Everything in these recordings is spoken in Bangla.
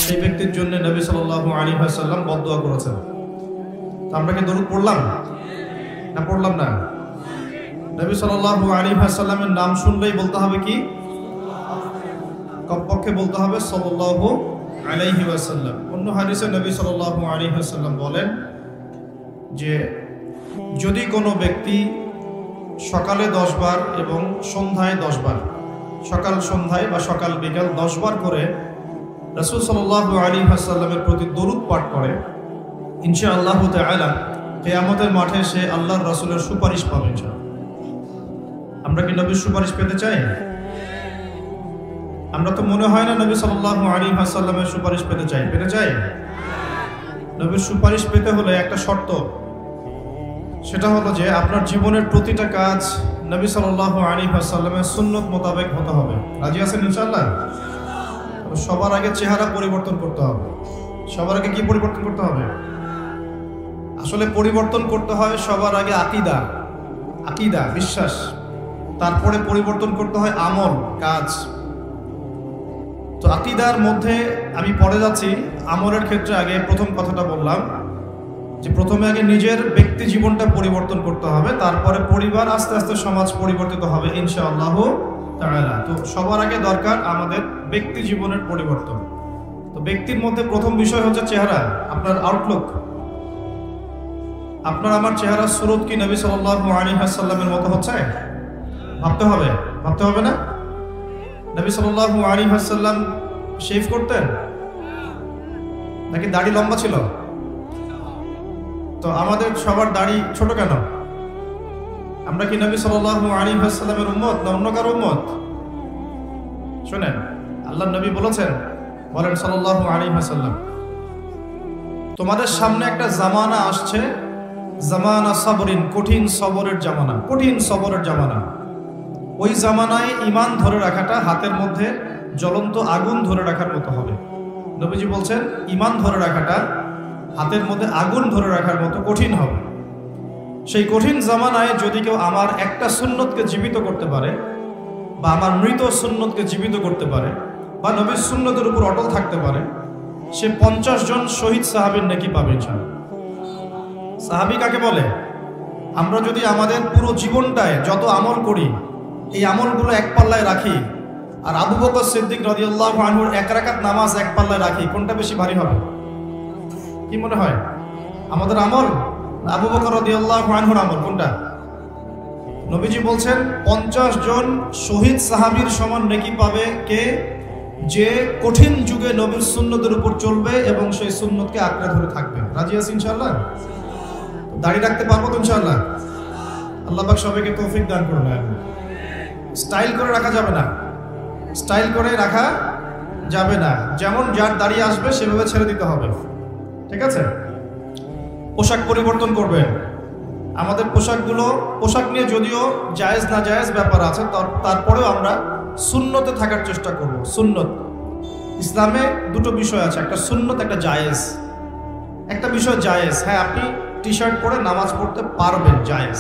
সেই ব্যক্তির জন্য নবী সাল্লাল্লাহু আলাইহি ওয়াসাল্লাম বদদুয়া করেছেন। তো আমরা কি দরুদ পড়লাম না পড়লাম না? নবী সাল্লাল্লাহু আলাইহি ওয়াসাল্লামের নাম শুনলেই বলতে হবে কি? কমপক্ষে বলতে হবে সাল্লাল্লাহু আলাইহি ওয়াসাল্লাম। অন্য হাদিসে নবী সাল্লাল্লাহু আলাইহি ওয়াসাল্লাম বলেন যে যদি কোনো ব্যক্তি সকালে 10 বার এবং সন্ধ্যায় 10 বার, সকাল সন্ধ্যায় বা সকাল বিকাল 10 বার করে রাসূল সাল্লাল্লাহু আলাইহি ওয়াসাল্লামের প্রতি দরুদ পাঠ করে, ইনশাআল্লাহ তাআলা কিয়ামতের মাঠে সে আল্লাহর রাসূলের সুপারিশ পাবে ইনশাআল্লাহ। আমরা কি নবীর সুপারিশ পেতে চাই? আমরা তো মনে হয় না নবী সাল্লাল্লাহু আলাইহি ওয়াসাল্লামের সুপারিশ পেতে চাই। পেতে চাই? নবীর সুপারিশ পেতে হলে একটা শর্ত, সেটা হলো যে আপনার জীবনের প্রতিটা কাজ নবী সাল্লাল্লাহু আলাইহি ওয়াসাল্লামের সুন্নত মোতাবেক হতে হবে। রাজি আছেন ইনশাআল্লাহ? সবার আগে চেহারা পরিবর্তন করতে হবে। সবার আগে কি পরিবর্তন করতে হবে? আসলে পরিবর্তন করতে হয় সবার আগে আকীদা বিশ্বাস, তারপরে পরিবর্তন করতে হয় আমল কাজ। তো আকীদার মধ্যে আমি পড়ে যাচ্ছি, আমলের ক্ষেত্রে আগে প্রথম কথাটা বললাম যে প্রথমে আগে নিজের ব্যক্তি জীবনটা পরিবর্তন করতে হবে, তারপরে পরিবার, আস্তে আস্তে সমাজ পরিবর্তিত হবে ইনশাআল্লাহ তাআলা। তো সবার আগে দরকার আমাদের ব্যক্তি জীবনের পরিবর্তন। তো ব্যক্তির মধ্যে প্রথম বিষয় হচ্ছে চেহারা, আপনার আউটলুক। আপনার আমার চেহারা সুরত কি নবী সাল্লাল্লাহু আলাইহি ওয়াসাল্লামের মতো হচ্ছে? ভাবতে হবে না? নবী সাল্লাল্লাহু আলাইহি ওয়াসাল্লাম শেভ করতেন নাকি দাড়ি লম্বা ছিল? তো আমাদের সবার দাড়ি ছোট কেন? আমরা কি নবী সাল্লাল্লাহু আলাইহি ওয়াসাল্লামের উম্মত না অন্য কারো উম্মত? শুনেন, আল্লাহর নবী বলেছেন, বলেন সাল্লাল্লাহু আলাইহি ওয়াসাল্লাম, তোমাদের সামনে একটা জামানা আসছে, জামানা সাবরিন, কঠিন সবরের জামানা। ওই জামানায় ঈমান ধরে রাখাটা হাতের মধ্যে জ্বলন্ত আগুন ধরে রাখার মতো হবে। নবীজি বলছেন ঈমান ধরে রাখাটা হাতের মধ্যে আগুন ধরে রাখার মতো কঠিন হবে। সেই কঠিন জামানায় যদি কেউ আমার একটা সুন্নতকে জীবিত করতে পারে, বা আমার মৃত সুন্নতকে জীবিত করতে পারে, বা নবীর সুন্নতের উপর অটল থাকতে পারে, সে 50 জন শহীদ সাহাবীর নেকি পাবে ইনশাআল্লাহ। সাহাবী কাকে বলে? আমরা যদি আমাদের পুরো জীবনটায় যত আমল করি, এই আমলগুলো এক পাল্লায় রাখি, আর আবু বকর সিদ্দিক রাদিয়াল্লাহু আনহুর 1 রাকাত নামাজ এক পাল্লায় রাখি, কোনটা বেশি ভারী হবে? কি মনে হয়? আমাদের আমল আবু বকর রাদিয়াল্লাহু আনহুর আমল কোনটা? নবীজি বলছেন 50 জন শহীদ সাহাবীর সমান নেকি পাবে কে? যে কঠিন যুগে নবীর সুন্নতের উপর চলবে এবং সেই সুন্নতকে আঁকড়ে ধরে থাকবে। রাজি আছেন ইনশাআল্লাহ? দাড়ি রাখতে পারবো তো ইনশাআল্লাহ? আল্লাহ পাক সবাইকে তৌফিক দান করুন। স্টাইল করে রাখা যাবে না, যেমন যার দাড়ি আসবে সেভাবে ছেড়ে দিতে হবে, ঠিক আছে? পোশাক পরিবর্তন করবেন। আমাদের পোশাক নিয়ে যদিও জায়েজ না জায়েজ ব্যাপার আছে, তারপরেও আমরা সুন্নতে থাকার চেষ্টা করব। সুন্নত, ইসলামে দুটো বিষয় আছে, একটা সুন্নত, একটা জায়েজ। একটা বিষয় জায়েজ, হ্যাঁ আপনি টি শার্ট পরে নামাজ পড়তে পারবেন, জায়েজ।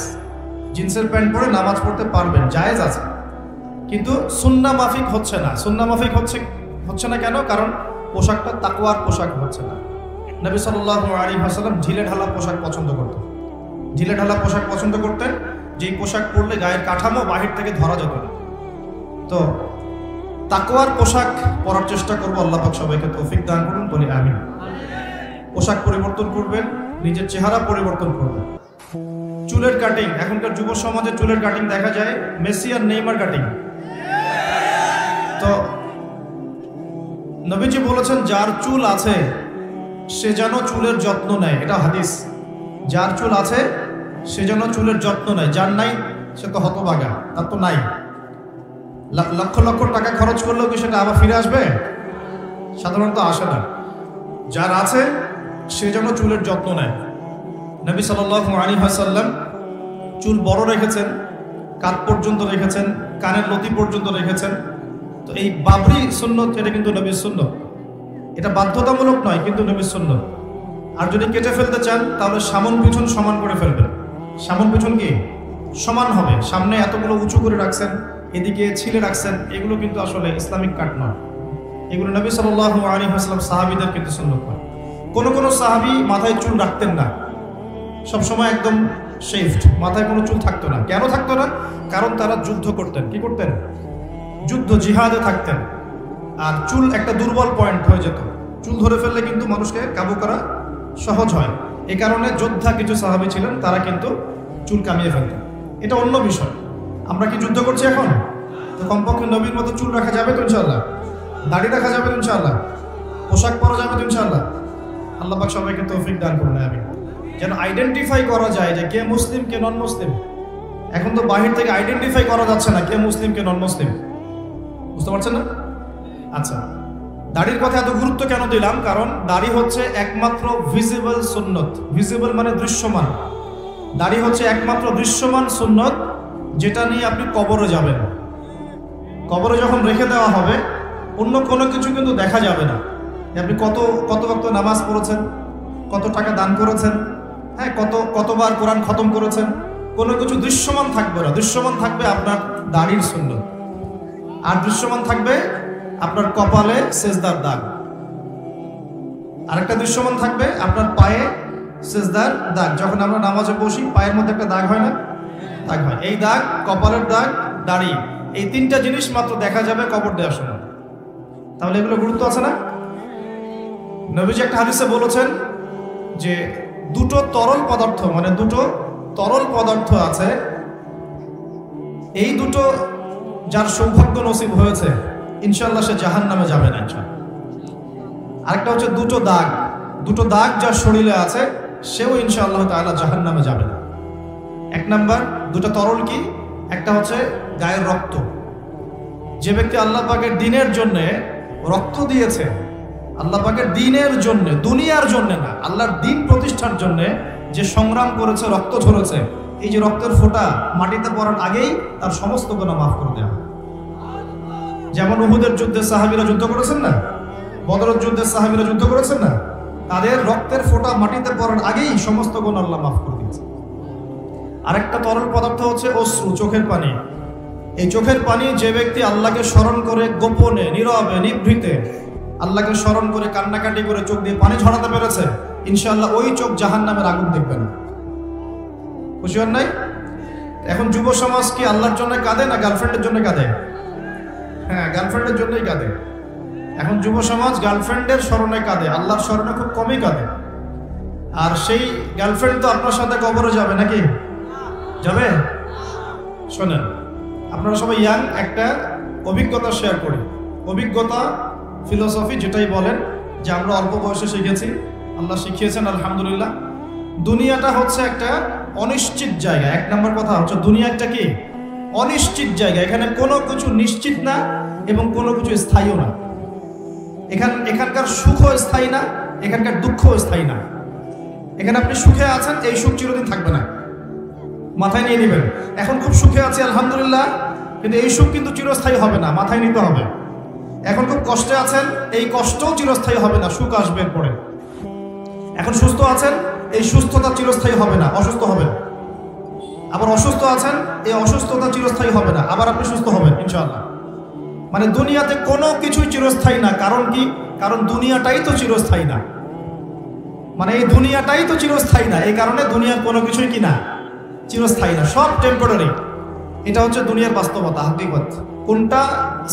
জিন্সের প্যান্ট পরে নামাজ পড়তে পারবেন, জায়েজ আছে। কিন্তু সুন্নাহ মাফিক হচ্ছে না। সুন্নাহ মাফিক হচ্ছে না কেন? কারণ পোশাকটা তাকওয়ার পোশাক হচ্ছে না। নবী সাল্লাল্লাহু আলাইহি ওয়াসাল্লাম ঢিলেঢালা পোশাক পছন্দ করতেন, যেই পোশাক পরলে গায়ের কাঠামো বাহির থেকে ধরা যেত না। তো তাকওয়ার পোশাক পরার চেষ্টা করবো। আল্লাহ পাক সবাইকে তৌফিক দান করুন, বলি আমিন। পোশাক পরিবর্তন করবেন, নিজের চেহারা পরিবর্তন করবেন। চুলের কাটিং, এখনকার যুব সমাজে চুলের কাটিং দেখা যায় মেসি আর নেইমার কাটিং। তো নবীজি বলেছেন যার চুল আছে সে যেন চুলের যত্ন নেয়, এটা হাদিস। যার চুল আছে সে যেন চুলের যত্ন নেয়, যার নাই সে তো হতভাগা, তার তো নাই। লক্ষ লক্ষ টাকা খরচ করলেও কি সেটা আবার ফিরে আসবে? সাধারণত আসে না। যার আছে সে যেন চুলের যত্ন নেয়। নবী সাল্লাল্লাহু আলাইহি ওয়াসাল্লাম চুল বড় রেখেছেন, কাঁধ পর্যন্ত রেখেছেন, কানের লতি পর্যন্ত রেখেছেন। তো এই বাবরি সুন্নত, এটা কিন্তু নবীর সুন্নত। এটা বাধ্যতামূলক নয়, কিন্তু নবীর সুন্নত। আর যদি কেটে ফেলতে চান তাহলে সামন পিছন সমান করে ফেলবেন। সামন পিছন কি সমান হবে। সামনে এতগুলো উঁচু করে রাখছেন, এদিকে ছিলে রাখছেন, এগুলো কিন্তু আসলে ইসলামিক কাট নয়। এগুলো নবী সাল্লাল্লাহু আলাইহি ওয়াসাল্লাম সাহাবীদের কিন্তু সুন্নাত নয়। কোন সাহাবী মাথায় চুল রাখতেন না, সবসময় একদম শেভড, মাথায় কোনো চুল থাকতো না। কেন থাকতো না? কারণ তারা যুদ্ধ করতেন। কি করতেন? যুদ্ধ, জিহাদে থাকতেন। আর চুল একটা দুর্বল পয়েন্ট হয়ে যেত, চুল ধরে ফেললে কিন্তু মানুষকে কাবু করা সহজ হয়। এই কারণে যোদ্ধা কিছু সাহাবী ছিলেন, তারা কিন্তু চুল কামিয়ে ফেলতেন। এটা অন্য বিষয়। আমরা কি যুদ্ধ করছি এখন? তো কমপক্ষে নবীর মতো চুল রাখা যাবে তো ইনশাআল্লাহ, দাড়ি রাখা যাবে তো ইনশাআল্লাহ, পোশাক পরা যাবে তো ইনশাআল্লাহ। আল্লাহ পাক সবাইকে তৌফিক দান করুন, আমিন। যেন আইডেন্টিফাই করা যায় যে কে মুসলিম কে নন মুসলিম। এখন তো বাহির থেকে আইডেন্টিফাই করা যাচ্ছে না কে মুসলিম কে নন মুসলিম, বুঝতে পারছেন না? আচ্ছা, দাড়ির কথা এত গুরুত্ব কেন দিলাম? কারণ দাড়ি হচ্ছে একমাত্র ভিজিবল সুন্নত। ভিজিবল মানে দৃশ্যমান। দাড়ি হচ্ছে একমাত্র দৃশ্যমান সুন্নত যেটা নিয়ে আপনি কবরে যাবেন। কবরে যখন রেখে দেওয়া হবে, অন্য কোনো কিছু কিন্তু দেখা যাবে না। আপনি কত ওয়াক্ত নামাজ পড়েছেন, কত টাকা দান করেছেন, হ্যাঁ, কতবার কোরআন খতম করেছেন, কোনো কিছু দৃশ্যমান থাকবে না। দৃশ্যমান থাকবে আপনার দাড়ির সুন্নত, আর দৃশ্যমান থাকবে আপনার কপালে সেজদার দাগ। আরেকটা দৃশ্যমান থাকবে আপনার পায়ে সেজদার দাগ। যখন আমরা নামাজে বসি পায়ের মধ্যে একটা দাগ হয় না? দাগ হয়। এই দাগ, কপালের দাগ, দাড়ি, এই তিনটা জিনিস মাত্র দেখা যাবে কবর দেওয়ার সময়। তাহলে এগুলো গুরুত্ব আছে না? নবীজি একটা হাদিসে বলেছেন যে দুটো তরল পদার্থ আছে, এই দুটো যার সৌভাগ্য নসিব হয়েছে ইনশাআল্লাহ সে জাহান্নামে যাবে না ইনশাআল্লাহ। আরেকটা হচ্ছে দুটো দাগ যার শরীরে আছে সেও ইনশাআল্লাহ তাআলা জাহান্নামে যাবে না। এক নাম্বার দুটো তরল কি? একটা হচ্ছে গায়ের রক্ত। যে ব্যক্তি আল্লাহ পাকের দ্বীনের জন্য রক্ত দিয়েছে, আল্লাহ পাকের দ্বীনের জন্য, দুনিয়ার জন্য না, আল্লাহর দ্বীন প্রতিষ্ঠার জন্য যে সংগ্রাম করেছে, রক্ত ঝরেছে, এই যে রক্তের ফোঁটা মাটিতে পড়ার আগেই তার সমস্ত গুনাহ মাফ করে দেওয়া। যেমন উহুদের যুদ্ধে সাহাবীরা যুদ্ধ করেছেন না, বদরের যুদ্ধে সাহাবীরা যুদ্ধ করেছেন না, তাদের রক্তের ফোঁটা মাটিতে পড়ার আগেই সমস্ত গুনাহ আল্লাহ মাফ করে দিয়েছে। আরেকটা তরল পদার্থ হচ্ছে অশ্রু, চোখের পানি। এই চোখের পানি যে ব্যক্তি আল্লাহকে স্মরণ করে গোপনে, নীরবে, নিভৃতে আল্লাহকে স্মরণ করে কান্নাকাটি করে চোখ দিয়ে পানি ঝরাতে পেরেছে, ইনশাআল্লাহ ওই চোখ জাহান্নামের আগুন দেখবে না। খুশি হন নাই? এখন যুব সমাজ কি আল্লাহর জন্য কাঁদে না গার্লফ্রেন্ডের জন্য কাঁদে? হ্যাঁ, গার্লফ্রেন্ডের জন্যই কাঁদে। এখন যুব সমাজ গার্লফ্রেন্ডের স্মরণে কাঁদে, আল্লাহর স্মরণে খুব কমই কাঁদে। আর সেই গার্লফ্রেন্ড তো আপনার সাথে কবরে যাবে নাকি? যাবে? শোনেন, আপনারা সবাই ইয়াং, একটা অভিজ্ঞতা শেয়ার করি। অভিজ্ঞতা, ফিলোসফি যেটাই বলেন, যে আমরা অল্প বয়সে শিখেছি, আল্লাহ শিখিয়েছেন আলহামদুলিল্লাহ। দুনিয়াটা হচ্ছে একটা অনিশ্চিত জায়গা। এক নম্বর কথা হচ্ছে দুনিয়া একটা কি? অনিশ্চিত জায়গা। এখানে কোনো কিছু নিশ্চিত না এবং কোনো কিছু স্থায়ীও না। এখানকার সুখও স্থায়ী না, এখানকার দুঃখও স্থায়ী না। এখানে আপনি সুখে আছেন, এই সুখ চিরদিন থাকবে না, মাথায় নিয়ে নেবেন। এখন খুব সুখে আছি আলহামদুলিল্লাহ, কিন্তু এই সুখ কিন্তু চিরস্থায়ী হবে না, মাথায় নিতে হবে। এখন খুব কষ্টে আছেন, এই কষ্টও চিরস্থায়ী হবে না, সুখ আসবে পরে। এখন সুস্থ আছেন, এই সুস্থতা চিরস্থায়ী হবে না, অসুস্থ হবেন। আবার অসুস্থ আছেন, এই অসুস্থতা চিরস্থায়ী হবে না, আবার আপনি সুস্থ হবেন ইনশাআল্লাহ। মানে দুনিয়াতে কোনো কিছুই চিরস্থায়ী না। কারণ কি? কারণ দুনিয়াটাই তো চিরস্থায়ী না। মানে এই দুনিয়াটাই তো চিরস্থায়ী না, এই কারণে দুনিয়ার কোনো কিছুই কি না, চিরস্থায়ী না, সব টেম্পোরারি। এটা হচ্ছে দুনিয়ার বাস্তবতা, হাকিকত। কোনটা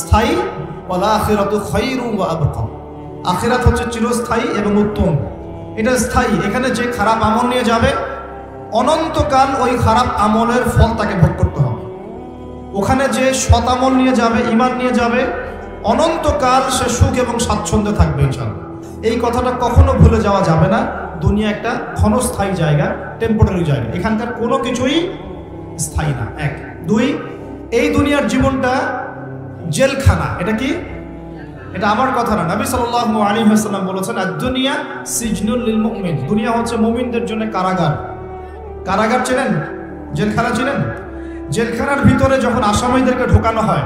স্থায়ী? ওয়াল আখিরাতু খায়রু ওয়া আবকা। আখিরাত হচ্ছে চিরস্থায়ী এবং উত্তম, এটা স্থায়ী। এখানে যে খারাপ আমল নিয়ে যাবে, অনন্তকাল ওই খারাপ আমলের ফল তাকে ভোগ করতে হবে। ওখানে যে সৎ আমল নিয়ে যাবে, ঈমান নিয়ে যাবে, অনন্তকাল সে সুখ এবং স্বাচ্ছন্দ্যে থাকবে ইনশাআল্লাহ। এই কথাটা কখনো ভুলে যাওয়া যাবে না। দুনিয়া একটা ক্ষণস্থায়ী জায়গা, টেম্পোরারি জায়গা, এখানকার কোনো কিছুই স্থায়ী না। এক। দুই, এই দুনিয়ার জীবনটা জেলখানা। এটা কি? এটা আমার কথা না, নবী সাল্লাল্লাহু আলাইহি ওয়াসাল্লাম বলেছেন, আদ-দুনিয়া সিজনুল লিল মুমিন। দুনিয়া হচ্ছে মুমিনদের জন্য কারাগার। কারাগার চেনেন? জেলখানা চেনেন? জেলখানার ভিতরে যখন আসামিদেরকে ঢোকানো হয়,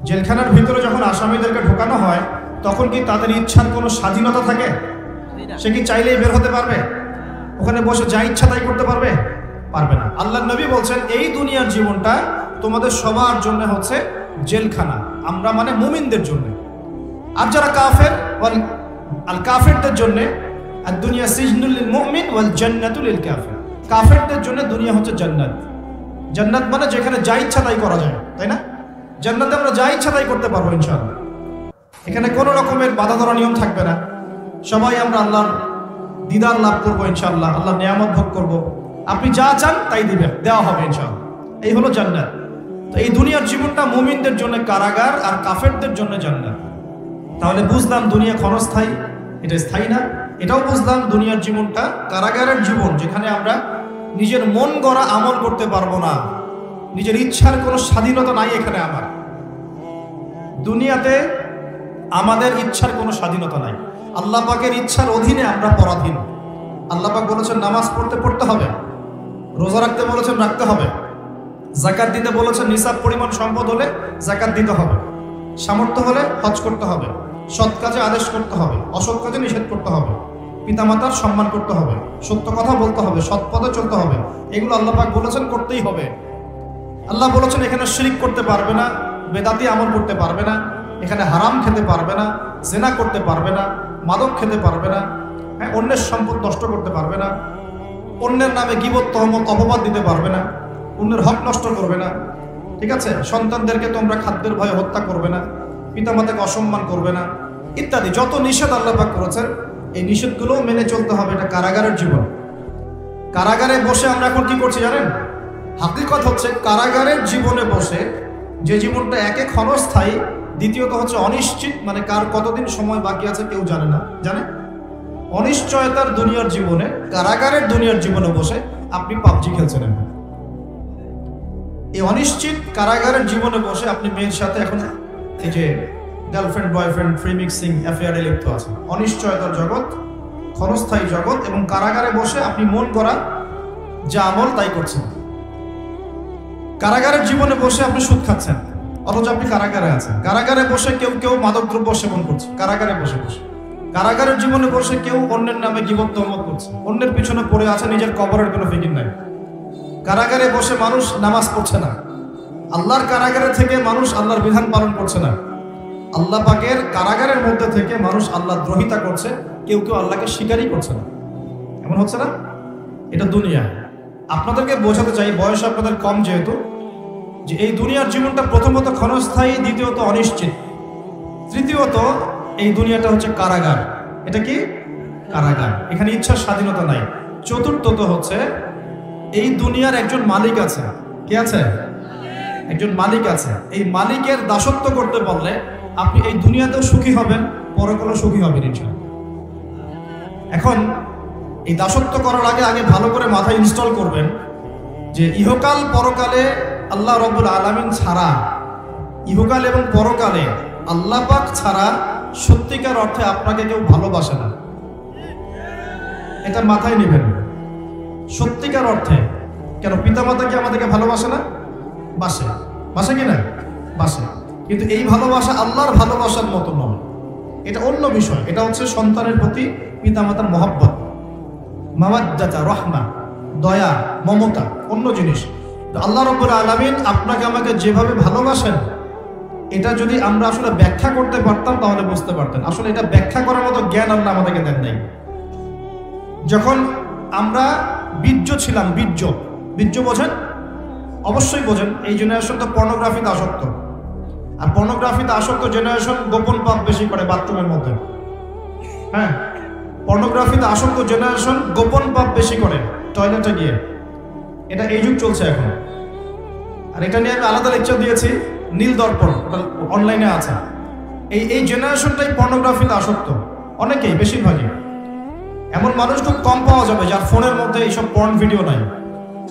জেলখানার ভিতরে যখন আসামিদেরকে ঢোকানো হয়, তখন কি তাদের ইচ্ছার কোনো স্বাধীনতা থাকে? সে কি চাইলেই বের হতে পারবে? ওখানে বসে যা ইচ্ছা তাই করতে পারবে? পারবে না। আল্লাহর নবী বলছেন, এই দুনিয়ার জীবনটা তোমাদের সবার জন্য হচ্ছে জেলখানা। আমরা মানে মুমিনদের জন্য। আর যারা কাফের, আল কাফেরদের জন্য আর দুনিয়া সিজনুল লিল মুমিন ওয়াল জান্নাতু লিল কাফির। কাফেরদের জন্য দুনিয়া হচ্ছে জান্নাত। জান্নাত মানে যেখানে যা ইচ্ছা তাই করা যায়, তাই না? জান্নাতে আমরা যা ইচ্ছা তাই করতে পারবো ইনশাআল্লাহ। এখানে কোনো রকমের বাধা ধরা নিয়ম থাকবে না। সবাই আমরা আল্লাহর দিদার লাভ করবো ইনশাআল্লাহ, আল্লাহর নিয়ামত ভোগ করবো। আপনি যা চান তাই দিবেন, দেওয়া হবে ইনশাআল্লাহ। এই হলো জান্নাত। তো এই দুনিয়ার জীবনটা মুমিনদের জন্য কারাগার আর কাফেরদের জন্য জান্নাত। তাহলে বুঝলাম দুনিয়া ক্ষণস্থায়ী, এটা স্থায়ী না। এটাও বুঝলাম দুনিয়ার জীবনটা কারাগারের জীবন, যেখানে আমরা নিজের মন গড়া আমল করতে পারবো না, নিজের ইচ্ছার কোনো স্বাধীনতা নাই এখানে। আমার দুনিয়াতে আমাদের ইচ্ছার কোনো স্বাধীনতা নাই, আল্লাহ পাকের ইচ্ছার অধীনে আমরা পরাধীন। আল্লাহ পাক বলেছেন নামাজ পড়তে হবে, রোজা রাখতে বলেছেন রাখতে হবে, যাকাত দিতে বলেছেন নিসাব পরিমাণ সম্পদ হলে যাকাত দিতে হবে, সামর্থ্য হলে হজ করতে হবে, সৎ কাজে আদেশ করতে হবে, অসৎ কাজে নিষেধ করতে হবে, পিতামাতার সম্মান করতে হবে, সত্য কথা বলতে হবে, সৎ পথে চলতে হবে। এগুলো আল্লাহ পাক বলেছেন করতেই হবে। আল্লাহ বলেছেন এখানে শিরক করতে পারবে না, বেদাতি আমল করতে পারবে না, এখানে হারাম খেতে পারবে না, জেনা করতে পারবে না, মাদক খেতে পারবে না, হ্যাঁ, অন্যের সম্পদ নষ্ট করতে পারবে না, অন্যের নামে গীবত তহমত অপবাদ দিতে পারবে না, অন্যের হক নষ্ট করবে না, ঠিক আছে? সন্তানদেরকে তোমরা খাদ্যের ভয়ে হত্যা করবে না, পিতামাতাকে অসম্মান করবে না, ইত্যাদি যত নিষেধ আল্লাহ পাক করেছেন এই নিষেধগুলোও মেনে চলতে হবে। এটা কারাগারের জীবন। কারাগারে বসে আমরা এখন কি করছি জানেন? হাকিকত হচ্ছে কারাগারের জীবনে বসে যে জীবনটা একে ক্ষণস্থায়ী, দ্বিতীয়ত হচ্ছে অনিশ্চিত, মানে কার কতদিন সময় বাকি আছে কেউ জানে না, জানে? অনিশ্চয়তার দুনিয়ার জীবনে, কারাগারের দুনিয়ার জীবনে বসে আপনি পাবজি খেলছেন। এই অনিশ্চিত কারাগারের জীবনে বসে আপনি মেয়ের সাথে এখন এই যে গার্লফ্রেন্ড বয়ফ্রেন্ড ফ্রি মিক্সিং অ্যাফেয়ারে লিপ্ত আছেন। অনিশ্চয়তার জগৎ, ক্ষণস্থায়ী জগৎ, এবং কারাগারে বসে আপনি মন করা যা আমল তাই করছেন। কারাগারের জীবনে বসে আপনি সুদ খাচ্ছেন, অথচ আপনি কারাগারে আছেন। কারাগারে বসে কেউ মাদকদ্রব্য সেবন করছে কারাগারে বসে বসে। কারাগারের জীবনে বসে কেউ অন্যের নামে গীবত তহমত করছে, অন্যের পিছনে পড়ে আছে, নিজের কবরের কোনো ফিকির নাই। কারাগারে বসে মানুষ নামাজ পড়ছে না। আল্লাহর কারাগারে থেকে মানুষ আল্লাহর বিধান পালন করছে না। আল্লাহ পাকের কারাগারের মধ্যে থেকে মানুষ আল্লাহ দ্রোহিতা করছে, কেউ আল্লাহকে স্বীকারই করছে না। এমন হচ্ছে না? এটা দুনিয়া। আপনাদেরকে বোঝাতে চাই, বয়স আপনাদের কম যেহেতু, যে এই দুনিয়ার জীবনটা প্রথমত ক্ষণস্থায়ী, দ্বিতীয়ত অনিশ্চিত, তৃতীয়ত এই দুনিয়াটা হচ্ছে কারাগার। এটা কি? কারাগার। এখানে ইচ্ছার স্বাধীনতা নাই। চতুর্থত হচ্ছে এই দুনিয়ার একজন মালিক আছে। কে আছে? একজন মালিক আছে। এই মালিকের দাসত্ব করতে পারলে আপনি এই দুনিয়াতেও সুখী হবেন, পরকালেও সুখী হবেন ইনশাআল্লাহ। এখন এই দাসত্ব করার আগে ভালো করে মাথায় ইনস্টল করবেন যে ইহকাল পরকালে আল্লাহ রাব্বুল আলামিন ছাড়া, ইহকাল এবং পরকালে আল্লাহ পাক ছাড়া সত্যিকার অর্থে আপনাকে কেউ ভালোবাসে না। এটা মাথায় নেবেন। সত্যিকার অর্থে। কেন? পিতামাতা কি আমাদেরকে ভালোবাসে না? বাসে কি না? বাসে। কিন্তু এই ভালোবাসা আল্লাহর ভালোবাসার মতো নয়, এটা অন্য বিষয়। এটা হচ্ছে সন্তানের প্রতি পিতামাতার মহব্বত, মাওয়াদ্দাতা, রহমা, দয়া, মমতা, অন্য জিনিস। আল্লাহ রাব্বুল আলামিন আপনাকে আমাকে যেভাবে ভালোবাসেন, এটা যদি আমরা আসলে ব্যাখ্যা করতে পারতাম তাহলে বুঝতে পারতেন। আসলে এটা ব্যাখ্যা করার মতো জ্ঞান আল্লাহ আমাদেরকে দেন নাই। যখন আমরা বীর্য ছিলাম, বীর্য বোঝেন? অবশ্যই বোঝেন। এই জেনারেশন তো পর্নোগ্রাফিতে আসক্ত, আর পর্নোগ্রাফিতে আসক্ত জেনারেশন গোপন পাপ বেশি করে বাথরুমের মধ্যে। হ্যাঁ, পর্নোগ্রাফিতে আসক্ত জেনারেশন গোপন পাপ বেশি করে টয়লেটে গিয়ে। এটা এই যুগ চলছে এখন। আর এটা নিয়ে আমি আলাদা লেকচার দিয়েছি, নীল দর্পণ, অনলাইনে আছে। এই জেনারেশনটাই পর্নোগ্রাফিতে আসক্ত, অনেকেই, বেশিরভাগই। এমন মানুষ খুব কম পাওয়া যাবে যার ফোনের মধ্যে এইসব পর্ন ভিডিও নাই,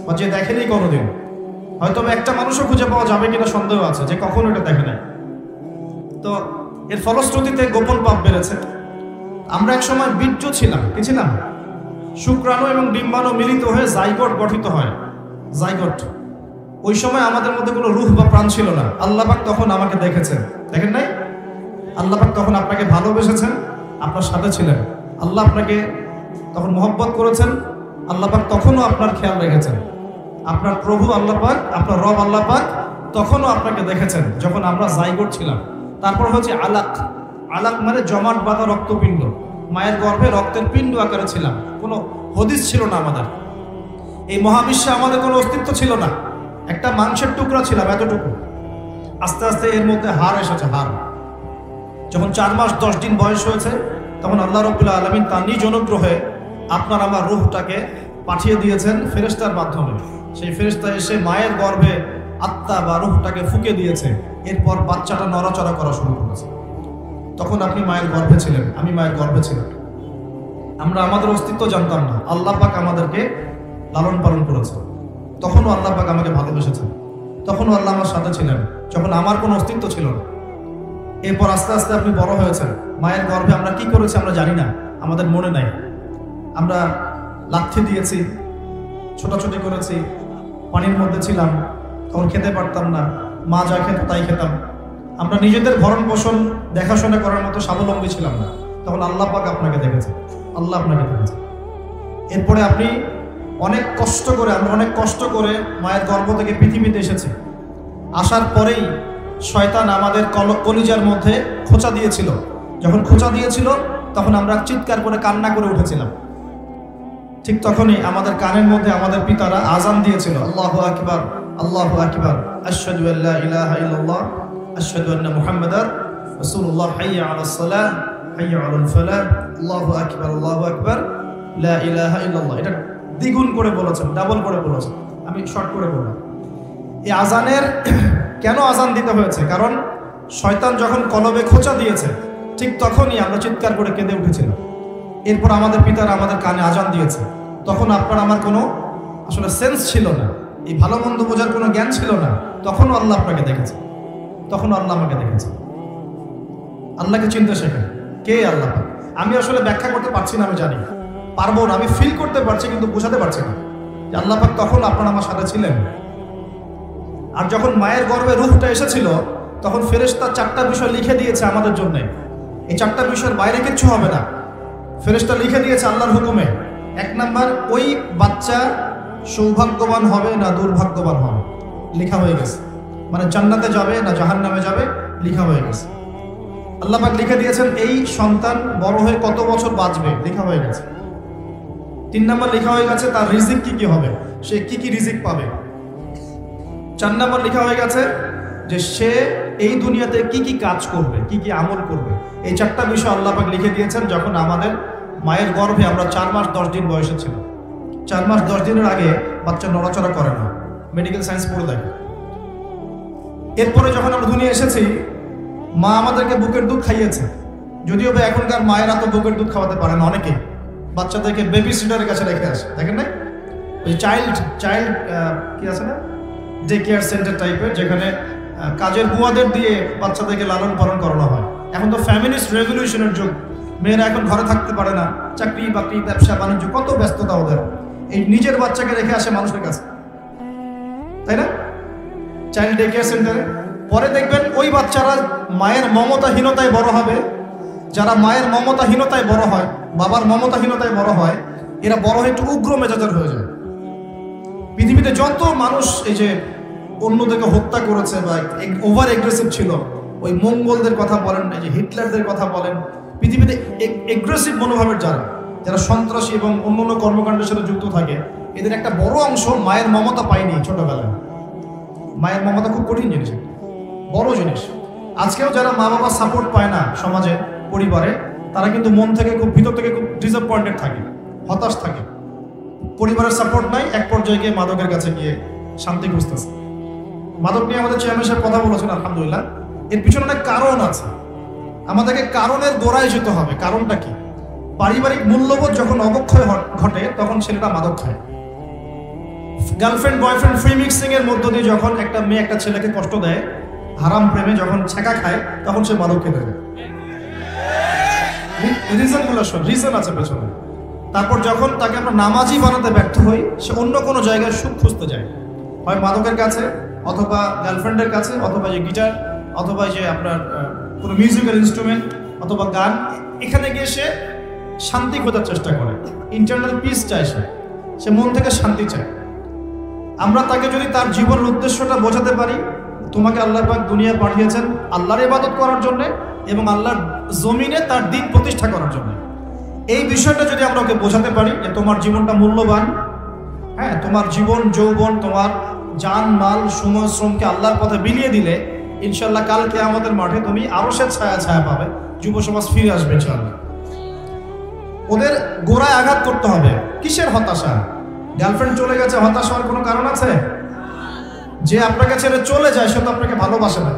বা যে দেখেনি কোনোদিন। হয়তো একটা মানুষও খুঁজে পাওয়া যাবে কিনা সন্দেহ আছে যে কখনো এটা দেখে নাই। তো এর ফলশ্রুতিতে গোপন পাপ বেড়েছে। আমরা এক সময় বীর্য ছিলাম, কি ছিলাম? শুক্রাণু এবং ডিম্বাণু মিলিত হয়ে জাইগোট গঠিত হয়, জাইগোট। ওই সময় আমাদের মধ্যে কোনো রূহ বা প্রাণ ছিল না। আল্লাহ পাক তখন আমাকে দেখেছেন, দেখেন নাই? আল্লাহ পাক তখন আপনাকে ভালোবেসেছেন, আপনার সাথে ছিলেন। আল্লাহ আপনাকে তখন মহব্বত করেছেন। আল্লাহ পাক তখনও আপনার খেয়াল রেখেছেন। আপনার প্রভু আল্লাহ পাক, আপনার রব আল্লাহ পাক তখনও আপনাকে দেখেছেন যখন আমরা জাইগোট ছিলাম। তারপর হচ্ছে আলাক, আলাক মানে জমাট বাঁধা রক্তপিণ্ড। মায়ের গর্ভে রক্তের পিণ্ড আকারে ছিলাম, কোনো হদিস ছিল না আমাদের, এই মহাবিশ্বে আমাদের কোনো অস্তিত্ব ছিল না, একটা মাংসের টুকরা ছিলাম এতটুকু। আস্তে আস্তে এর মধ্যে হাড় এসেছে, হাড়। যখন 4 মাস 10 দিন বয়স হয়েছে, তখন আল্লাহ রাব্বুল আলামিন তার নিজ অনুগ্রহে আপনার আমার রূহটাকে পাঠিয়ে দিয়েছেন ফেরেশতার মাধ্যমে। সেই ফেরেশতা এসে মায়ের গর্ভে আত্মা বা রূহটাকে ফুঁকে দিয়েছে। এরপর বাচ্চাটা নড়াচড়া করা শুরু করেছে। তখন আপনি মায়ের গর্ভে ছিলেন, আমি মায়ের গর্ভে ছিলাম। আমরা আমাদের অস্তিত্ব জানতাম না। আল্লাহ পাক আমাদেরকে লালন পালন করেছে। তখনও আল্লাহ পাক আমাকে ভালোবেসেছেন, তখনও আল্লাহ আমার সাথে ছিলেন, যখন আমার কোনো অস্তিত্ব ছিল না। এরপর আস্তে আস্তে আপনি বড় হয়েছেন। মায়ের গর্ভে আমরা কি করেছি আমরা জানি না, আমাদের মনে নাই। আমরা লাথি দিয়েছি, ছোটাছুটি করেছি, পানির মধ্যে ছিলাম, তখন খেতে পারতাম না, মা যা খেত তাই খেতাম। আমরা নিজেদের ভরণ পোষণ দেখাশোনা করার মতো স্বাবলম্বী ছিলাম না। তখন আল্লাহ পাক আপনাকে দেখেছে, আল্লাহ আপনাকে দেখেছে। এরপরে আপনি অনেক কষ্ট করে, আমরা অনেক কষ্ট করে মায়ের গর্ভ থেকে পৃথিবীতে এসেছি। আসার পরেই শয়তান আমাদের কলিজার মধ্যে খোঁচা দিয়েছিল। যখন খোঁচা দিয়েছিল তখন আমরা চিৎকার করে কান্না করে উঠেছিলাম। ঠিক তখনই আমাদের কানের মধ্যে আমাদের পিতারা আজান দিয়েছিল, আল্লাহু আকবার, আল্লাহু আকবার, আশহাদু আল্লা ইলাহা ইল্লাল্লাহ, আশহাদু আন্না মুহাম্মাদার রাসূলুল্লাহ, হাইয়া আলাস সালাহ, হাইয়া আলাল ফালাহ, আল্লাহু আকবার, আল্লাহু আকবার, লা ইলাহা ইল্লাল্লাহ। এটা দ্বিগুণ করে বলেছেন, ডাবল করে বলেছেন, আমি শর্ট করে বললাম। এই আজানের কেন আজান দিতে হয়েছে? কারণ শয়তান যখন কলবে খোঁচা দিয়েছে ঠিক তখনই আমরা চিৎকার করে কেঁদে উঠেছিলাম। এরপর আমাদের পিতারা আমাদের কানে আজান দিয়েছে। তখন আপনার আমার কোনো আসলে সেন্স ছিল না, এই ভালো মন্দ বোঝার কোনো জ্ঞান ছিল না। তখনও আল্লাহ আপনাকে দেখেছে, তখনও আল্লাহ আমাকে দেখেছে। আল্লাহকে চিনতে শেখেন, কে আল্লাহ? আমি আসলে ব্যাখ্যা করতে পারছি না, আমি জানি পারবো না, আমি ফিল করতে পারছি কিন্তু বোঝাতে পারছি না যে আল্লাহ পাক তখন আপনার আমার সাথে ছিলেন। আর যখন মায়ের গর্ভে রূহটা এসেছিল তখন ফেরেশতা 4টা বিষয় লিখে দিয়েছে আমাদের জন্য। এই 4টা বিষয়ের বাইরে কিচ্ছু হবে না, ফেরেশতা লিখে দিয়েছে আল্লাহর হুকুমে। 1 নাম্বার, ওই বাচ্চা সৌভাগ্যবান হবে না দুর্ভাগ্যবান হবে, লেখা হয়ে গেছে। মানে জান্নাতে যাবে না জাহান্নামে যাবে, লেখা হয়ে গেছে। আল্লাহ পাক লিখে দিয়েছেন এই সন্তান বড় হয়ে কত বছর বাঁচবে, লেখা হয়ে গেছে। 3 নাম্বার, লেখা হয়ে গেছে তার রিজিক কি কি হবে, সে কি কি রিজিক পাবে। 4 নাম্বার, লেখা হয়ে গেছে যে সে এই দুনিয়াতে কি কি কাজ করবে, কি কি আমল করবে। এই 4টা বিষয় আল্লাহ পাক লিখে দিয়েছেন যখন আমাদের মায়ের গর্ভে আমরা 4 মাস 10 দিন বয়সে ছিল। 4 মাস 10 দিনের আগে বাচ্চা নড়াচড়া করে না, মেডিকেল সায়েন্স পড়ে দেখে। এরপরে যখন আমরা দুনিয়া এসেছি মা আমাদেরকে বুকের দুধ খাইয়েছে। যদিও বা এখনকার মায়েরা তো বুকের দুধ খাওয়াতে পারে না, অনেকেই বাচ্চাদেরকে বেবি সিটারের কাছে রেখে আসে, দেখেন না? ওই চাইল্ড কি আছে না, ডে কেয়ার সেন্টার টাইপের, যেখানে কাজের বুয়াদের দিয়ে বাচ্চাদেরকে লালন পালন করানো হয়। এখন তো ফ্যামিলিস্ট রেভলিউশনের যুগ, মেয়েরা এখন ঘরে থাকতে পারে না, চাকরি বাকরি ব্যবসা বাণিজ্য, কত ব্যস্ততা ওদের। এই নিজের বাচ্চাকে রেখে আসে মানুষের কাছে, তাই না? চাইল্ড ডে কেয়ার সেন্টারে। পরে দেখবেন ওই বাচ্চারা মায়ের মমতাহীনতায় বড় হবে। যারা মায়ের মমতাহীনতায় বড় হয়, বাবার মমতাহীনতায় বড় হয়, এরা বড় হয়ে একটু উগ্র মেজাজের হয়ে যায়। পৃথিবীতে যত মানুষ এই যে অন্যদেরকে হত্যা করেছে বা ওভার এগ্রেসিভ ছিল, ওই মঙ্গলদের কথা বলেন, এই যে হিটলারদের কথা বলেন, পৃথিবীতে এগ্রেসিভ মনোভাবের যারা সন্ত্রাসী এবং অন্যান্য কর্মকাণ্ডের সাথে যুক্ত থাকে, এদের একটা বড় অংশ মায়ের মমতা পায়নি ছোটবেলায়। মায়ের মমতা খুব কঠিন জিনিস, বড় জিনিস। আজকেও যারা মা বাবা সাপোর্ট পায় না সমাজে, পরিবারে, তারা কিন্তু মন থেকে খুব ভিতর থেকে খুব ডিসঅ্যাপয়েন্টেড থাকে, হতাশ থাকে। পরিবারের সাপোর্ট নাই, এক পর্যায়ে গিয়ে মাদকের কাছে গিয়ে শান্তি খুঁজতেছে। মাদক নিয়ে আমাদের চেয়ারম্যান সাহেব কথা বলেছেন, আলহামদুলিল্লাহ। এর পিছনে অনেক কারণ আছে, আমাদেরকে কারণের গোড়ায় যেতে হবে। কারণটা কি? পারিবারিক মূল্যবোধ যখন অবক্ষয় ঘটে তখন ছেলেটা মাদক খায়। গার্লফ্রেন্ড বয়ফ্রেন্ড ফ্রি মিক্সিং এর মধ্য দিয়ে যখন একটা মেয়ে একটা ছেলেকে কষ্ট দেয়, হারাম প্রেমে যখন ছেঁকা খায়, তখন সে মাদক খেতে যায়। রিজন আছে পেছনে। তারপর যখন তাকে আমরা নামাজি বানাতে ব্যর্থ হই, সে অন্য কোনো জায়গায় সুখ খুঁজতে যায়, হয় মাদকের কাছে, অথবা গার্লফ্রেন্ডের কাছে, অথবা যে গিটার, অথবা যে আপনার কোনো মিউজিক্যাল ইনস্ট্রুমেন্ট, অথবা গান। এখানে গিয়ে সে শান্তি খোঁজার চেষ্টা করে, ইন্টারনাল পিস চায়, সে মন থেকে শান্তি চায়। আমরা তাকে যদি তার জীবনের উদ্দেশ্যটা বোঝাতে পারি, তোমাকে আল্লাহ পাক দুনিয়া পাঠিয়েছেন আল্লাহর ইবাদত করার জন্যে, এবং আল্লাহর জমিনে তার দিন প্রতিষ্ঠা করার জন্য। এই বিষয়টা যদি আমরা ওকে বোঝাতে পারি যে তোমার জীবনটা মূল্যবান, হ্যাঁ, তোমার জীবন যৌবন, তোমার জান মাল সময় শ্রমকে আল্লাহর পথে বিলিয়ে দিলে ইনশাল্লাহ কাল কিয়ামতের মাঠে তুমি আরশের ছায়া ছায়া পাবে, যুব সমাজ ফিরে আসবে ইনশাল্লাহ। ওদের গোড়ায় আঘাত করতে হবে। কিসের হতাশা? গার্লফ্রেন্ড চলে গেছে, হতাশ হওয়ার কোনো কারণ আছে? যে আপনাকে ছেড়ে চলে যায় সে তো আপনাকে ভালোবাসে না,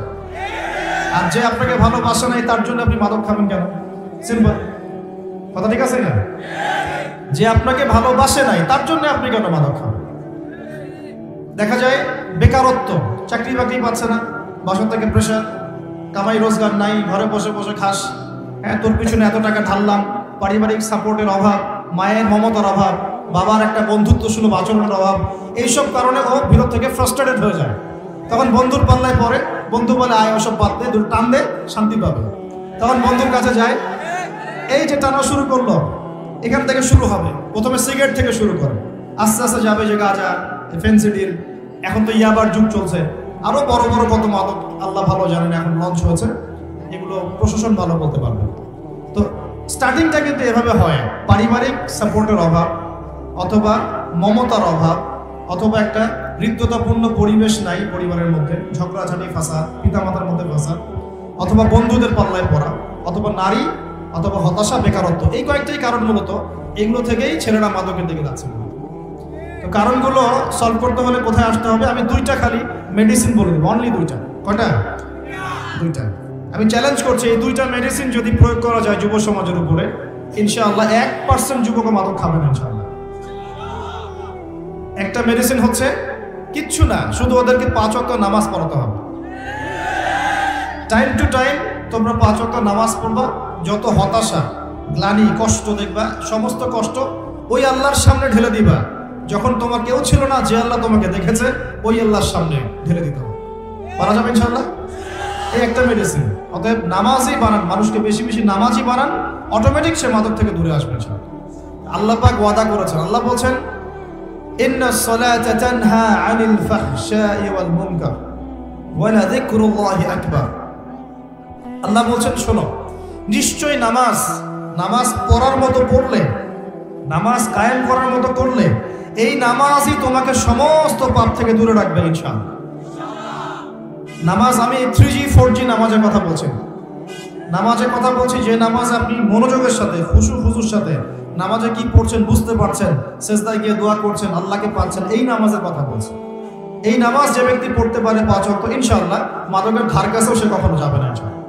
আর যে আপনাকে ভালোবাসে নাই তার জন্য আপনি মাদক খাবেন কেন? সিম্পল কথা, ঠিক আছে না? যে আপনাকে ভালোবাসে নাই তার জন্য আপনি কেন মাদক খাবেন? দেখা যায় বেকারত্ব, চাকরি বাকরি পাচ্ছে না, বাসা থেকে প্রেশার, কামাই রোজগার নাই, ঘরে বসে বসে খাস, হ্যাঁ, তোর পিছনে এত টাকা ঢাললাম, পারিবারিক সাপোর্টের অভাব, মায়ের মমতার অভাব, বাবার একটা বন্ধুত্ব সুলভ আচরণের অভাব, এইসব কারণে ও ভিতর থেকে ফ্রাস্ট্রেটেড হয়ে যায়। তখন বন্ধুর পাল্লায় পড়ে, বন্ধু বলে আয় ওসব বাদ দে, দুটো টান দে, শান্তি পাবে। তখন বন্ধুর কাছে যায়, এই যে টানা শুরু করলো, এখান থেকে শুরু হবে। প্রথমে সিগারেট থেকে শুরু করে, আস্তে আস্তে যাবে যে গাঁজা, ফেন্সিডিল, এখন তো ইয়াবার যুগ চলছে, আরো বড় বড় কত মাদক আল্লাহ ভালো জানেন এখন লঞ্চ হয়েছে, এগুলো প্রশাসন ভালো বলতে পারবে। তো স্টার্টিংটা কিন্তু এভাবে হয়, পারিবারিক সাপোর্টের অভাব, অথবা মমতার অভাব, অথবা একটা হৃদ্যতাপূর্ণ পরিবেশ নাই পরিবারের মধ্যে, ঝগড়াঝাটি ফাসাদ, পিতামাতার মধ্যে ফাসাদ, অথবা বন্ধুদের পাল্লায় পড়া, অথবা নারী, অথবা হতাশা, বেকারত্ব। এই কয়েকটাই কারণ মূলত, এগুলো থেকেই ছেলেরা মাদকের দিকে যাচ্ছে। তো কারণগুলো সলভ করতে হলে কোথায় আসতে হবে? আমি দুইটা খালি মেডিসিন বলে দেবো, অনলি দুইটা। কয়টা? দুইটা। আমি চ্যালেঞ্জ করছি, এই দুইটা মেডিসিন যদি প্রয়োগ করা যায় যুব সমাজের উপরে, ইনশাআল্লাহ 1% যুবক মাদক খাবে না ইনশাআল্লাহ। একটা মেডিসিন হচ্ছে কিচ্ছু না, শুধু ওদেরকে 5 ওয়াক্ত নামাজ পড়াতে হবে। টাইম টু টাইম তোমরা 5 ওয়াক্ত নামাজ পড়বা, যত হতাশা, গ্লানি, কষ্ট দেখবা, সমস্ত কষ্ট ওই আল্লাহর সামনে ঢেলে দিবা। যখন তোমার কেউ ছিল না, যে আল্লাহ তোমাকে দেখেছে, ওই আল্লাহর সামনে ঢেলে দিতে হবে। পারা যাবে ইনশাআল্লাহ? এই একটা মেডিসিন। অতএব নামাজই বানান, মানুষকে বেশি বেশি নামাজই বানান, অটোমেটিক সে মাদক থেকে দূরে আসবে ইনশাআল্লাহ। আল্লাহ পাক ওয়াদা করেছেন, আল্লাহ বলছেন ইন্নাস সালাতা তানহা আনিল ফাহশাই ওয়াল মুনকার ওয়া লাযিকরুল্লাহি আকবার। আল্লাহ বলছেন শোনো, নিশ্চয়ই নামাজ পড়ার মতো পড়লে, নামাজ কায়েম করার মতো করলে, এই নামাজই তোমাকে সমস্ত পাপ থেকে দূরে রাখবে ইনশাআল্লাহ। নামাজ, আমি 3G 4G নামাজের কথা বলছি, নামাজের কথা বলছি যে নামাজ আপনি মনোযোগের সাথে, খুশুর সাথে নামাজে কি পড়ছেন বুঝতে পারছেন, সেজদায় গিয়ে দোয়া করছেন, আল্লাহকে পাচ্ছেন, এই নামাজের কথা বলছি। এই নামাজ যে ব্যক্তি পড়তে পারে 5 ওয়াক্ত, ইনশাআল্লাহ মাদকের ধার কাছেও সে কখনো যাবে না ইনশাআল্লাহ।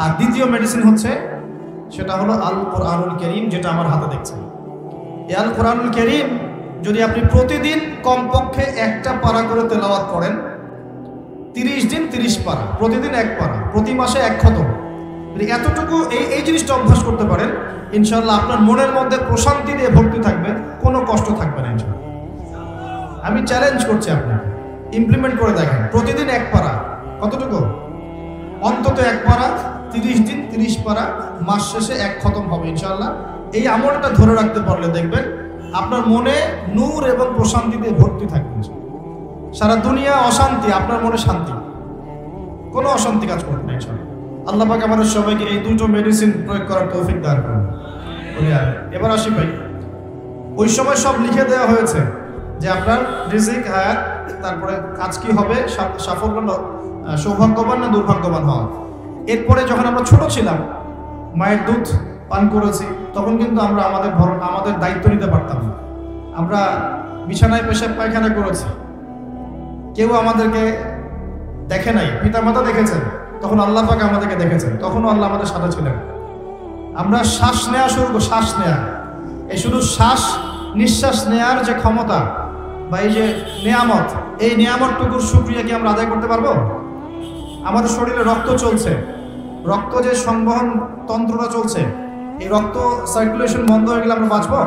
আর দ্বিতীয় মেডিসিন হচ্ছে, সেটা হলো আল কোরআনুল কারীম, যেটা আমার হাতে দেখছেন। এই আল কোরআনুল কারীম যদি আপনি প্রতিদিন কমপক্ষে 1টা পারা করে তেলাওয়াত করেন, 30 দিন 30 পারা, প্রতিদিন 1 পারা, প্রতি মাসে 1 খতম, যদি এতটুকু এই জিনিসটা অভ্যাস করতে পারেন, ইনশাআল্লাহ আপনার মনের মধ্যে প্রশান্তি দিয়ে ভর্তি থাকবে, কোনো কষ্ট থাকবে না ইনশাআল্লাহ। আমি চ্যালেঞ্জ করছি আপনাকে, ইমপ্লিমেন্ট করে দেখেন। প্রতিদিন 1 পারা, কতটুকু? অন্তত 1 পারা, 30 দিন 30 পারা, মাস শেষে 1 খতম হবে ইনশাআল্লাহ। এই আমলটা ধরে রাখতে পারলে দেখবেন আপনার মনে নূর এবং প্রশান্তি দিয়ে ভর্তি থাকবে। সারা দুনিয়া অশান্তি, আপনার মনে শান্তি, কোনো অশান্তি কাজ করবে না ইনশাআল্লাহ। আল্লাহ পাক আমাদের সবাইকে এই দুটো মেডিসিন প্রয়োগ করার তৌফিক দান করুন। এবার আসি ভাই, ওই সময় সব লিখে দেওয়া হয়েছে যে আপনার রিজিক, হায়াত, তারপরে কাজ কি হবে, সাফল্য, সৌভাগ্যবান না দুর্ভাগ্যবান হওয়া। এরপরে যখন আমরা ছোট ছিলাম, মায়ের দুধ পান করেছি, তখন কিন্তু আমরা আমাদের দায়িত্ব নিতে পারতাম না। আমরা বিছানায় পেশাব পায়খানা করেছি, কেউ আমাদেরকে দেখে নাই, পিতামাতা দেখেছেন, তখন আল্লাহ পাক আমাদেরকে দেখেছেন, তখনও আল্লাহ আমাদের সাথে ছিলেন। আমরা শ্বাস নেওয়া শুরু করব, শ্বাস নেওয়া, এই শুধু শ্বাস নিঃশ্বাস নেওয়ার যে ক্ষমতা বা এই যে নেয়ামত, এই নেয়ামতটুকুর শুকরিয়া কি আমরা আদায় করতে পারবো? আমাদের শরীরে রক্ত চলছে, রক্ত যে সংবহন তন্ত্রটা চলছে, এই রক্ত সার্কুলেশন বন্ধ হয়ে গেলে আমরা বাঁচবো?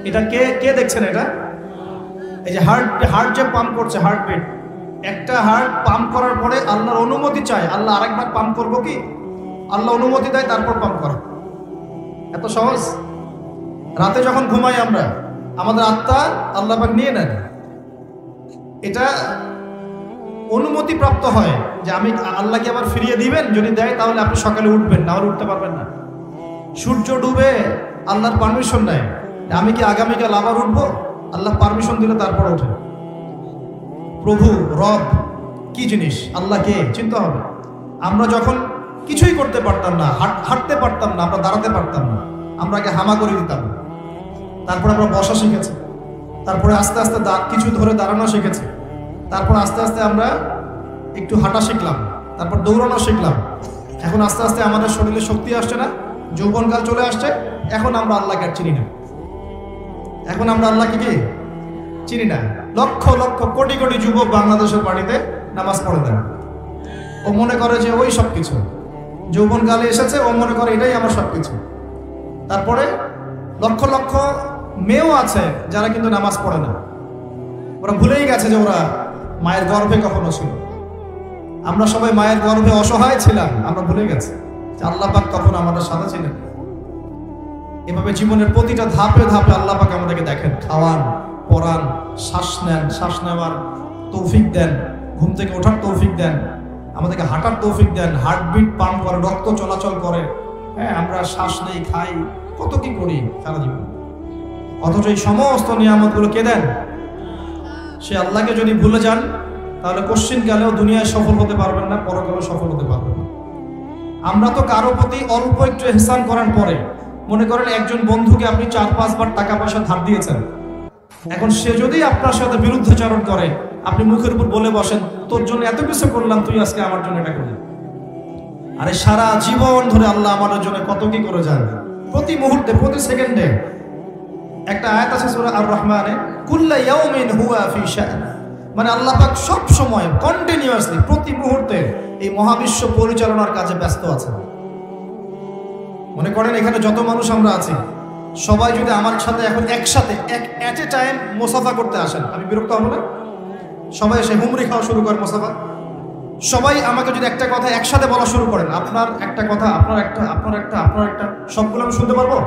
এটা কে দেখছেন? এটা এই যে হার্ট যে পাম্প করছে, হার্টবিট, একটা হার্ট পাম্প করার পরে আল্লাহর অনুমতি চায়, আল্লাহ আরেকবার পাম্প করবো কি? আল্লাহ অনুমতি দেয়, তারপর পাম্প করা। এত সহজ? রাতে যখন ঘুমাই আমরা, আমাদের আত্মা আল্লাহ পাক নিয়ে নেন। এটা অনুমতি প্রাপ্ত হয় যে আমি আল্লাহকে আবার ফিরিয়ে দিবেন, যদি দেয় তাহলে আপনি সকালে উঠবেন, না হলে উঠতে পারবেন না। সূর্য ডুবে আল্লাহর পারমিশন নেয়, আমি কি আগামীকাল আবার উঠবো? আল্লাহ পারমিশন দিলে তারপর ওঠে। প্রভু রব কি জিনিস, আল্লাহকে চিনতে হবে। আমরা যখন কিছুই করতে পারতাম না, হাঁটতে পারতাম না, আমরা দাঁড়াতে পারতাম না, আমরা আগে হামা করে দিতাম, তারপরে আমরা বসা শিখেছি, তারপরে আস্তে আস্তে কিছু ধরে দাঁড়ানো শিখেছি, তারপর আস্তে আস্তে আমরা একটু হাঁটা শিখলাম, তারপর দৌড়ানো শিখলাম। এখন আস্তে আস্তে আমাদের শরীরে শক্তি আসছে না, যৌবনকাল চলে আসছে, এখন আমরা আল্লাহকে আর চিনি না। এখন আমরা আল্লাহকে কি চিনি না। লক্ষ লক্ষ কোটি কোটি যুবক বাংলাদেশের বাড়িতে নামাজ পড়ে দেন, ও মনে করে যে ওই সব কিছু, যৌবনকালে এসেছে, ও মনে করে এটাই আমার সব কিছু। তারপরে লক্ষ লক্ষ মেয়েও আছে যারা কিন্তু নামাজ পড়ে না, ওরা ভুলেই গেছে যে ওরা মায়ের গর্ভে কখনো ছিল। আমরা সবাই মায়ের গর্ভে অসহায় ছিলাম, আমরা ভুলে গেছি যে আল্লাহ পাক তখন আমাদের সাথে ছিলেন। এভাবে জীবনের প্রতিটা ধাপে ধাপে আল্লাহ পাক আমাদেরকে দেখেন, খাওয়ান, পড়ান, শ্বাস নেন, শ্বাস নেওয়ার তৌফিক দেন, ঘুম থেকে ওঠার তৌফিক দেন, আমাদেরকে হাঁটার তৌফিক দেন, হার্টবিট পাম্প করে, রক্ত চলাচল করে। হ্যাঁ, আমরা শ্বাস নেই, খাই, কত কি করি সারা জীবন, অথচ এই সমস্ত নিয়ামতগুলো কে দেন? সে আল্লাহকে যদি ভুলে যান তাহলে কোশ্চিনকালেও দুনিয়ায় সফল হতে পারবেন না, পরকালেও সফল হতে পারবেন না। আমরা তো কারো প্রতি অল্প একটু ইহসান করার পরে, মনে করেন একজন বন্ধুকে আপনি 4-5 বার টাকা পয়সা ধার দিয়েছেন, এখন সে যদি আপনার সাথে বিরুদ্ধাচরণ করে, আপনি মুখের উপর বলে বসেন, তোর জন্য এত কিছু করলাম, তুই আজকে আমার জন্য এটা করলি। আরে সারা জীবন ধরে আল্লাহ আমাদের জন্য কত কি করে যান, প্রতি মুহূর্তে, প্রতি সেকেন্ডে। একটা আয়াত আছে সূরা আর রহমানে, কুল্লা ইয়াউমিন হুয়া ফি শাআন, মানে আল্লাহ পাক সব সময় কন্টিনিউয়াসলি প্রতি মুহূর্তে এই মহাবিশ্ব পরিচালনার কাজে ব্যস্ত আছে। মনে করেন এখানে যত মানুষ আমরা আছি, সবাই যদি আমার সাথে এখন একসাথে এট এ টাইম মুসাফা করতে আসেন, আমি বিরক্ত হব না? সবাই এসে হুমরি খাওয়া শুরু করে মুসাফা, সবাই আমাকে যদি একটা কথা একসাথে বলা শুরু করেন, আপনার একটা কথা, আপনার একটা, আপনার একটা, আপনার একটা, সবগুলো আমি শুনতে পারবো?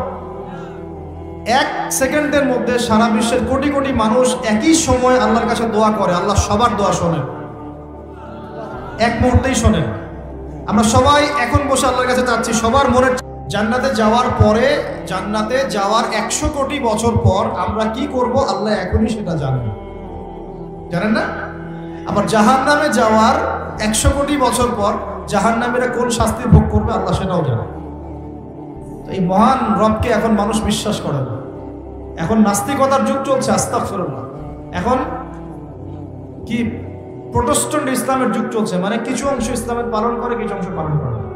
1 সেকেন্ডের মধ্যে সারা বিশ্বের কোটি কোটি মানুষ একই সময় আল্লাহর কাছে দোয়া করে, আল্লাহ সবার দোয়া শোনেন, এক মুহূর্তেই শোনেন। আমরা সবাই এখন বসে আল্লাহর কাছে চাচ্ছি সবার মনের। জান্নাতে যাওয়ার পরে, জান্নাতে যাওয়ার 100 কোটি বছর পর আমরা কি করব আল্লাহ এখনই সেটা জানেন, জানেন না? আবার জাহান্নামে যাওয়ার 100 কোটি বছর পর জাহান্নামীরা কোন শাস্তি ভোগ করবে আল্লাহ সেটাও জানেন। এই মহান রবকে এখন মানুষ বিশ্বাস করে না। এখন নাস্তিকতার যুগ চলছে, আস্তাগফিরুল্লাহ। এখন কি প্রোটেস্ট্যান্ট ইসলামের যুগ চলছে, মানে কিছু অংশ ইসলামের পালন করে, কিছু অংশ পালন করে না।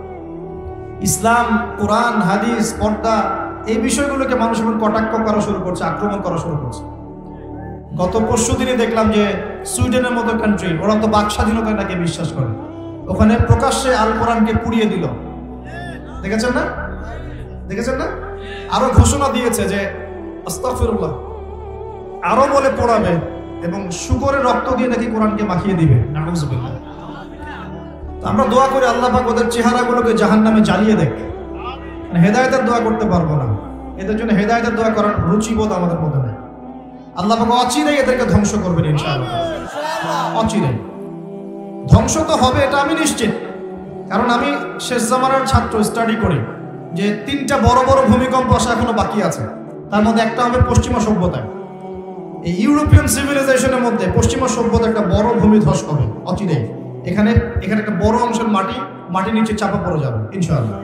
ইসলাম, কোরআন, হাদিস, পর্দা, এই বিষয়গুলোকে মানুষ এখন কটাক্ষ করা শুরু করছে, আক্রমণ করা শুরু করছে। গত পরশু দিনে দেখলাম যে সুইডেনের মতো কান্ট্রি, ওরা তো বাক স্বাধীনতায় নাকি বিশ্বাস করে, ওখানে প্রকাশ্যে আল কোরআনকে পুড়িয়ে দিল। দেখেছেন না? দেখেছেন না? আরো ঘোষণা দিয়েছে যে আস্তাগফিরুল্লাহ, আরো বলে পড়াবে এবং শুকরের রক্ত দিয়ে নাকি কোরআনকে মাখিয়ে দিবে। নাউযুবিল্লাহ। আমরা দোয়া করি আল্লাহ পাক ওদের চেহারাগুলোকে জাহান্নামে জ্বালিয়ে দেখ। হেদায়েতের দোয়া করতে পারবো না, এদের জন্য হেদায়েতের দোয়া করার রুচিবোধ আমাদের মধ্যে নেই। আল্লাহ পাক অচিরেই এদেরকে ধ্বংস করবেন ইনশাআল্লাহ, অচিরেই ধ্বংস তো হবে, এটা আমি নিশ্চিত। কারণ আমি শেষ জামানার ছাত্র, স্টাডি করি যে 3টা বড় বড় ভূমিকম্প আসা এখনো বাকি আছে। তার মধ্যে একটা হবে পশ্চিমা সভ্যতায়, এই ইউরোপিয়ান সিভিলাইজেশনের মধ্যে পশ্চিমা সভ্যতা একটা বড় ভূমিধস হবে অচিরেই। এখানে একটা বড় অংশের মাটি নিচে চাপা পড়ে যাবে ইনশাআল্লাহ।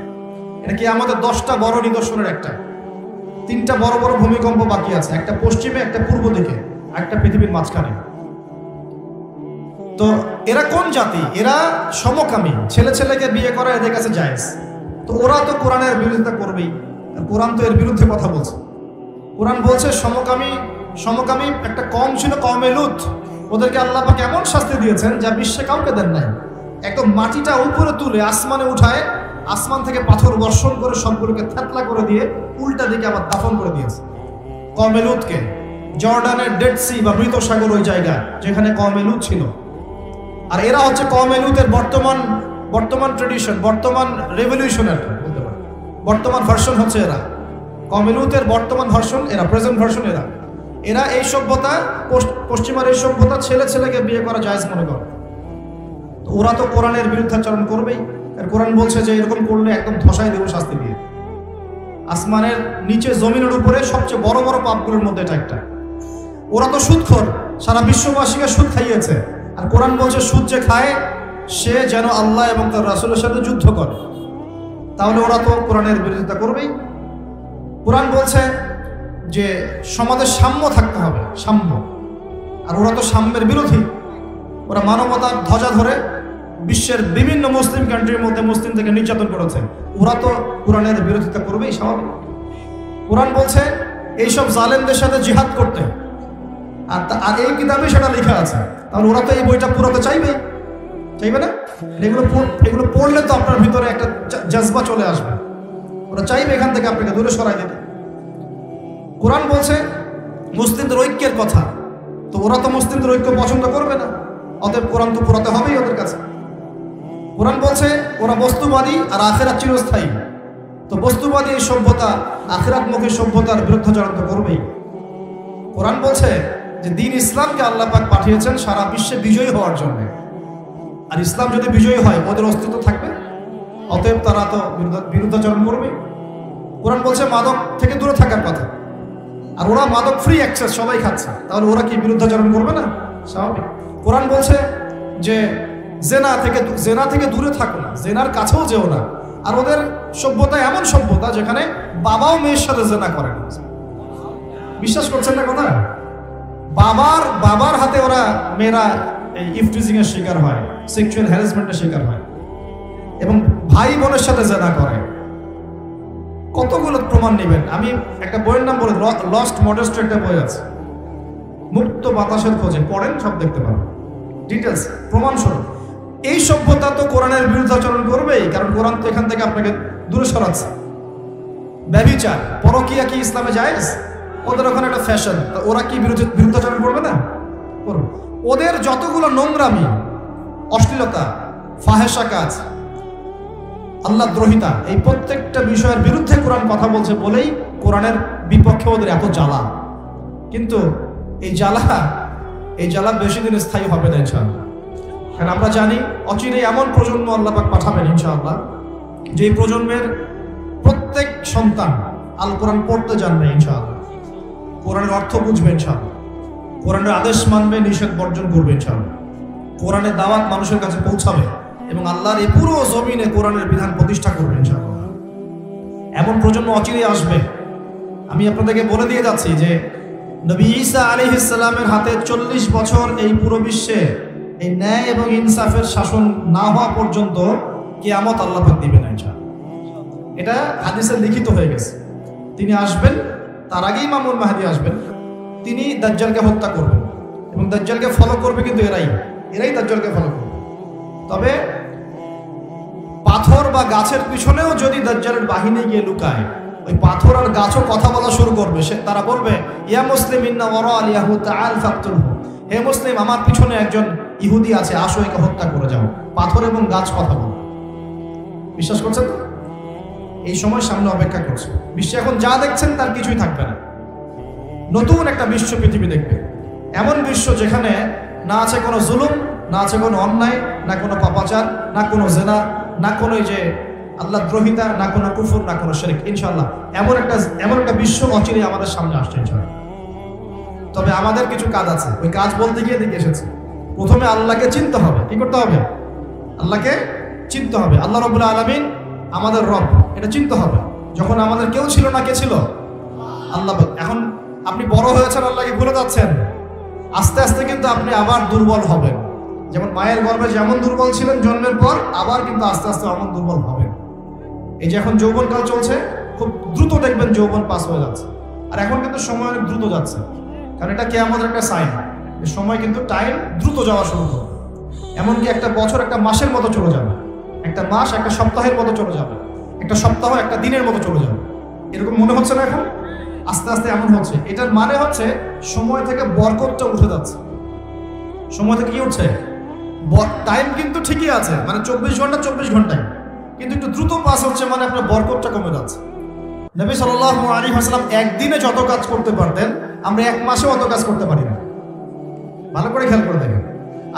এটা কি আমাদের 10টা বড় নিদর্শনের একটা। 3টা বড় বড় ভূমিকম্প বাকি আছে, একটা পশ্চিমে, একটা পূর্ব দিকে, একটা পৃথিবীর মাঝখানে। তো এরা কোন জাতি? এরা সমকামী, ছেলে ছেলেকে বিয়ে করা এদের কাছে জায়েজ। তো ওরা তো কোরআনের বিরোধিতা করবেই, কোরআন তো এর বিরুদ্ধে কথা বলছে। কোরআন বলছে সমকামী একটা কম ছিল, কওমে লূত, ওদেরকে আল্লাহ পাক এমন শাস্তি দিয়েছেন যা বিশ্বে কাউকে দেন নাই। একদম মাটিটা উপরে তুলে আসমানে উঠায়, আসমান থেকে পাথর বর্ষণ করে সবগুলোকে থেতলা করে দিয়ে উল্টা দিকে আবার দাফন করে দিয়েছে কওমে লূতকে। জর্ডানের ডেড সি বা মৃত সাগর, ওই জায়গা যেখানে কওমে লূত ছিল। আর এরা হচ্ছে কওমে লূতের বর্তমান ট্রেডিশন, বর্তমান রেভলিউশনের বলতে পারে, বর্তমান ভার্সন হচ্ছে এরা। কওমে লূতের বর্তমান ভার্সন এরা, প্রেজেন্ট ভার্সন এরা এই সভ্যতা, পশ্চিমার এই সভ্যতা ছেলে ছেলেকে বিয়ে করা জায়েজ মনে করে। ওরা তো কোরআনের বিরুদ্ধাচরণ করবেই। আর কোরআন বলছে যে এরকম করলে একদম ধসাই দেব শাস্তি দিয়ে। আসমানের নিচে জমিনের উপরে সবচেয়ে বড় বড় পাপগুলোর মধ্যে এটা একটা। ওরা তো সুদখোর, সারা বিশ্ববাসীকে সুদ খাইয়েছে। আর কোরআন বলছে সুদ যে খায় সে যেন আল্লাহ এবং তার রাসূলের সাথে যুদ্ধ করে। তাহলে ওরা তো কোরআনের বিরোধিতা করবেই। কোরআন বলছে যে সমাজে সাম্য থাকতে হবে, সাম্য। আর ওরা তো সাম্যের বিরোধী। ওরা মানবতার ধ্বজা ধরে বিশ্বের বিভিন্ন মুসলিম কান্ট্রির মধ্যে মুসলিমদেরকে নির্যাতন করেছে। ওরা তো কোরআনের বিরোধিতা করবেই, স্বাভাবিক। কোরআন বলছে এইসব জালেমদের সাথে জিহাদ করতে, আর এই কিতাবে সেটা লেখা আছে। তাহলে ওরা তো এই বইটা পুরোতে চাইবে না? এগুলো পড়লে তো আপনার ভিতরে একটা জজবা চলে আসবে। ওরা চাইবে এখান থেকে আপনাকে দূরে সরাই দিতে। কোরআন বলছে মুসলিমদের ঐক্যের কথা, তো ওরা তো মুসলিমদের ঐক্য পছন্দ করবে না, অতএব কোরআন তো পুরাতে হবেই ওদের কাছে। কোরআন বলছে ওরা বস্তুবাদী আর আখিরাত চিরস্থায়ী, তো বস্তুবাদী এই সভ্যতা আখিরাতমুখী সভ্যতার বিরুদ্ধাচরণ তো করবেই। কোরআন বলছে যে দিন ইসলামকে আল্লাহ পাক পাঠিয়েছেন সারা বিশ্বে বিজয়ী হওয়ার জন্য। আর ইসলাম যদি বিজয়ী হয় ওদের অস্তিত্ব থাকবে, অতএব তারা তো বিরুদ্ধাচরণ করবে। কোরআন বলছে মাদক থেকে দূরে থাকার কথা, আর ওরা মাদক ফ্রি অ্যাক্সেস সবাই খাচ্ছে, তাহলে ওরা কি বিরুদ্ধাচরণ করবে না? স্বাভাবিক। কোরআন বলছে যে জেনা থেকে দূরে থাকো না, জেনার কাছেও যেও না। আর ওদের সভ্যতা এমন সভ্যতা যেখানে বাবাও মেয়ের সাথে জেনা করে না। বিশ্বাস করছেন না কথা? বাবার হাতে ওরা মেয়েরা এই ইফটিজিং এর শিকার হয়, সেক্সুয়াল হ্যারাসমেন্টের শিকার হয়, এবং ভাই বোনের সাথে জেনা করে। কতগুলো প্রমাণ নেবেন? আমি একটা বইয়ের নাম বলে, লস্ট মডেস্ট একটা বই আছে, মুক্ত বাতাসের খোঁজে, পড়েন, সব দেখতে পাবেন ডিটেলস, প্রমাণ স্বরূপ। এই সভ্যতা তো কোরআনের বিরুদ্ধাচরণ করবেই, কারণ কোরআন তো এখান থেকে আপনাকে দূরে সরাচ্ছে। ব্যভিচার, পরকীয়া কি ইসলামে জায়েজ? ওদের ওখানে একটা ফ্যাশন, ওরা কি বিরুদ্ধাচরণ করবে না? করবে। ওদের যতগুলো নোংরামি, অশ্লীলতা, ফাহেসা কাজ, আল্লাহ দ্রোহিতা, এই প্রত্যেকটা বিষয়ের বিরুদ্ধে কোরআন কথা বলছে বলেই কোরআনের বিপক্ষে ওদের এত জ্বালা। কিন্তু এই জ্বালা বেশি দিন স্থায়ী হবে না ইনশাআল্লাহ। কারণ আমরা জানি অচিরে এমন প্রজন্ম আল্লাহ পাক পাঠাবেন ইনশাআল্লাহ, যে প্রজন্মের প্রত্যেক সন্তান আল কোরআন পড়তে জানবে ইনশাআল্লাহ, কোরআনের অর্থ বুঝবে ইনশাআল্লাহ, কোরআনের আদেশ মানবে, নিষেধ বর্জন করবে ইনশাআল্লাহ, কোরআনের দাওয়াত মানুষের কাছে পৌঁছাবে এবং আল্লাহর এই পুরো জমিনে কোরআনের বিধান প্রতিষ্ঠা করবে ইনশাআল্লাহ। এমন প্রজন্ম অচিরেই আসবে। আমি আপনাদেরকে বলে দিয়ে যাচ্ছি যে নবী ঈসা আলাইহিস সালামের হাতে 40 বছর এই পুরো বিশ্বে এই ন্যায় এবং ইনসাফের শাসন না হওয়া পর্যন্ত কিয়ামত আল্লাহ পাক দিবেন ইনশাআল্লাহ। এটা হাদিসে লিখিত হয়ে গেছে। তিনি আসবেন, তার আগেই ইমামুল মাহদী আসবেন, তিনি দাজ্জালকে হত্যা করবেন এবং দাজ্জালকে ফলো করবে, কিন্তু এরাই দাজ্জালকে ফলো করবে। তবে পাথর বা গাছের পিছনেও যদি দাজ্জালের বাহিনী গিয়ে লুকায়, ওই পাথর আর গাছও কথা বলা শুরু করবে। তারা বলবে, ইয়া মুসলিম ইন্না ওয়ারা আল ইয়াহুদ তাআল ফাকতুলহু, হে মুসলিম, আমার পিছনে একজন ইহুদি আছে, আসো একে হত্যা করে যাও। পাথর এবং গাছ কথা বলে। বিশ্বাস করছেন তো? এই সময় সামনে অপেক্ষা করছে। বিশ্বে এখন যা দেখছেন তার কিছুই থাকবে না। নতুন একটা বিশ্ব পৃথিবী দেখবে, এমন বিশ্ব যেখানে না আছে কোনো জুলুম, না আছে কোনো অন্যায়, না কোনো পাপাচার, না কোনো জেনা, না কোনো যে আল্লাহ দ্রোহিতা, না কোনো কুফর, না কোনো শিরক। ইনশাআল্লাহ এমন একটা বিশ্ব অচিরেই আমাদের সামনে আসছে ইনশাআল্লাহ। তবে আমাদের কিছু কাজ আছে, ওই কাজ বলতে গিয়ে দিকে এসেছে। প্রথমে আল্লাহকে চিনতে হবে। কি করতে হবে? আল্লাহকে চিনতে হবে। আল্লাহ রাব্বুল আলামিন আমাদের রব, এটা চিনতে হবে। যখন আমাদের কেউ ছিল না, কে ছিল? আল্লাহ। এখন আপনি বড় হয়েছেন, আল্লাহকে ভুলে যাচ্ছেন, আস্তে আস্তে কিন্তু আপনি আবার দুর্বল হবেন। যেমন মায়ের গর্ভে যেমন দুর্বল ছিলেন জন্মের পর, আবার কিন্তু আস্তে আস্তে এমন দুর্বল হবেন। এই যে এখন যৌবনকাল চলছে, খুব দ্রুত দেখবেন যৌবন পাস হয়ে যাচ্ছে। আর এখন কিন্তু সময় অনেক দ্রুত যাচ্ছে, কারণ এটা কিয়ামতের একটা সাইন। সময় কিন্তু টাইম দ্রুত যাওয়া শুরু করবে। এমনকি একটা বছর একটা মাসের মতো চলে যাবে, একটা মাস একটা সপ্তাহের মতো চলে যাবে, একটা সপ্তাহ একটা দিনের মতো চলে যাবে। এরকম মনে হচ্ছে না এখন? আস্তে আস্তে এমন হচ্ছে। এটার মানে হচ্ছে সময় থেকে বরকতটা উঠে যাচ্ছে। সময় থেকে কি উঠছে? টাইম কিন্তু ঠিকই আছে, মানে 24 ঘন্টা 24 ঘন্টায়, কিন্তু একটু দ্রুত পাস হচ্ছে, মানে আপনার বরকতটা কমে যাচ্ছে। নবী সাল্লাল্লাহু আলাইহি ওয়াসাল্লাম একদিনে যত কাজ করতে পারতেন, আমরা এক মাসে অত কাজ করতে পারি না। ভালো করে খেয়াল করে দেখেন,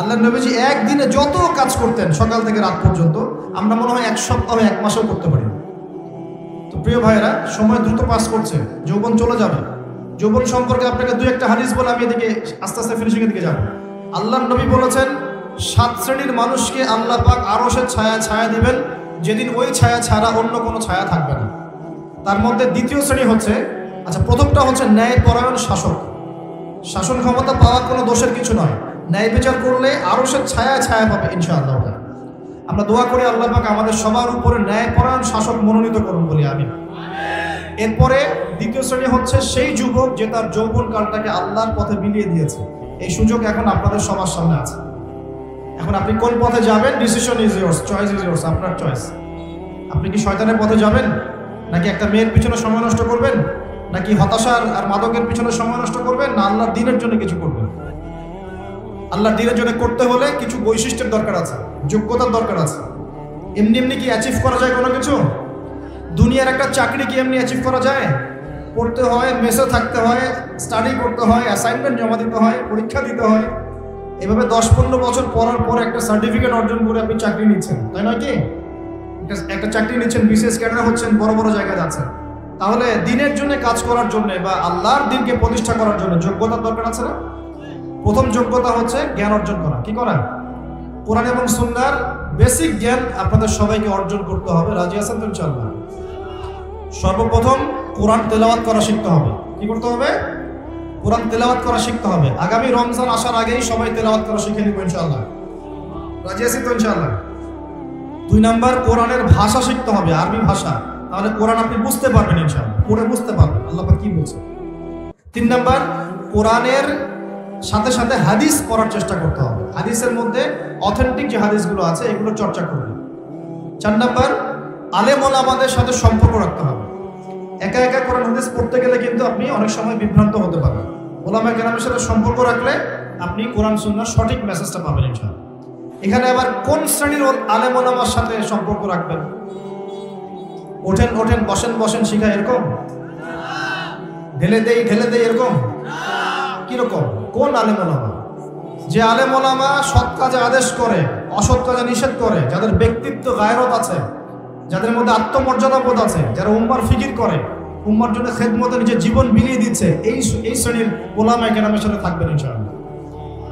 আল্লাহ নবীজি একদিনে যত কাজ করতেন সকাল থেকে রাত পর্যন্ত, আমরা মনে হয় এক সপ্তাহ এক মাসেও করতে পারি না। তো প্রিয় ভাইয়েরা, সময় দ্রুত পাস করছে, যৌবন চলে যাবে। যৌবন সম্পর্কে আপনাকে দুই একটা হাদিস বলে আমি এদিকে আস্তে আস্তে ফিনিশিংয়ের দিকে যাব। আল্লাহ নবী বলেছেন 7 শ্রেণীর মানুষকে আল্লাহ পাক আরশের ছায়া দিবেন, যেদিন ওই ছায়া ছাড়া অন্য কোনো ছায়া থাকবে না। তার মধ্যে দ্বিতীয় শ্রেণী হচ্ছে, প্রথমটা হচ্ছে ন্যায়পরায়ণ শাসক। শাসন ক্ষমতা পাওয়া কোনো দোষের কিছু নয়, ন্যায় বিচার করলে আরশের ছায়া পাবে ইনশাআল্লাহ। আমরা দোয়া করি আল্লাহ পাক আমাদের সবার উপরে ন্যায়পরায়ণ শাসক মনোনীত করুন বলি আমিন। এরপরে দ্বিতীয় শ্রেণী হচ্ছে সেই যুবক যে তার যৌবনকালটাকে আল্লাহর পথে বিলিয়ে দিয়েছে। এই সুযোগ এখন আপনাদের সবার সামনে আছে। এখন আপনি কোন পথে যাবেন, decision is yours, choice is yours, আপনার চয়েস। আপনি কি শয়তানের পথে যাবেন, নাকি একটা মেয়ের পিছনে সময় নষ্ট করবেন, নাকি হতাশার আর মাদকের পিছনে সময় নষ্ট করবেন, না আল্লাহর দ্বীনের জন্য কিছু করবেন? আল্লাহর দ্বীনের জন্য করতে হলে কিছু বৈশিষ্ট্যের দরকার আছে, যোগ্যতার দরকার আছে। এমনি এমনি কি অ্যাচিভ করা যায় কোনো কিছু? দুনিয়ার একটা চাকরি কি এমনি অ্যাচিভ করা যায়? পড়তে হয়, মেসে থাকতে হয়, স্টাডি করতে হয়, অ্যাসাইনমেন্ট জমা দিতে হয়, পরীক্ষা দিতে হয়। এভাবে 10-15 বছর পড়ার পর একটা সার্টিফিকেট অর্জন করে আপনি চাকরি নিচ্ছেন, তাই নয় কি? একটা চাকরি নিচ্ছেন, বিশেষ ক্যাডার হচ্ছেন, বড় বড় জায়গায় যাচ্ছেন। তাহলে দিনের জন্য কাজ করার জন্য বা আল্লাহর দ্বীনকে প্রতিষ্ঠা করার জন্য যোগ্যতার দরকার আছে না? প্রথম যোগ্যতা হচ্ছে জ্ঞান অর্জন করা। কি করা? কোরআন এবং সুন্নাহর বেসিক জ্ঞান আপনাদের সবাইকে অর্জন করতে হবে। রাজি আছেন তো ইনশাআল্লাহ? সর্বপ্রথম কোরআন তেলাওয়াত করা শিখতে হবে। কি করতে হবে? কোরআন তেলাওয়াত করা শিখতে হবে। আগামী রমজান আসার আগেই সবাই তেলাওয়াত করা শিখে নিব ইনশাআল্লাহ। রাজি আছি তো ইনশাআল্লাহ? 2 নাম্বার, কোরআনের ভাষা শিখতে হবে, আরবি ভাষা। তাহলে কোরআন আপনি বুঝতে পারবেন ইনশাআল্লাহ, পড়ে বুঝতে পারবেন আল্লাহ পাক কি বলছে। 3 নাম্বার, কোরআনের সাথে সাথে হাদিস পড়ার চেষ্টা করতে হবে। হাদিসের মধ্যে অথেন্টিক যে হাদিসগুলো আছে এগুলো চর্চা করবেন। 4 নাম্বার, আলেম ওলামাদের সাথে সম্পর্ক রাখতে হবে। একা একা কোরআন হাদিস পড়তে গেলে কিন্তু আপনি অনেক সময় বিভ্রান্ত হতে পারবেন। ওলামা কেরামের সাথে সম্পর্ক রাখলে আপনি কোরআন সুন্নাহর সঠিক মেসেজটা পাবেন ইনশাআল্লাহ। এখানে আবার কোন শ্রেণীর আলেম ওলামার সাথে সম্পর্ক রাখবেন? ওঠেন বসেন শিখা এরকম, ঢেলে দেই এরকম? কিরকম? কোন আলেম ওলামা? যে আলেম ওলামা সৎ কাজে আদেশ করে, অসৎ কাজে নিষেধ করে, যাদের ব্যক্তিত্ব গায়রত আছে, যাদের মধ্যে আত্মমর্যাদা বোধ আছে, যারা উম্মার ফিকির করে, উম্মার জন্য খেদমতে নিজের জীবন বিলিয়ে দিচ্ছে, এই শ্রেণীর ওলামা কেরামের সাথে থাকবেন ইনশাআল্লাহ।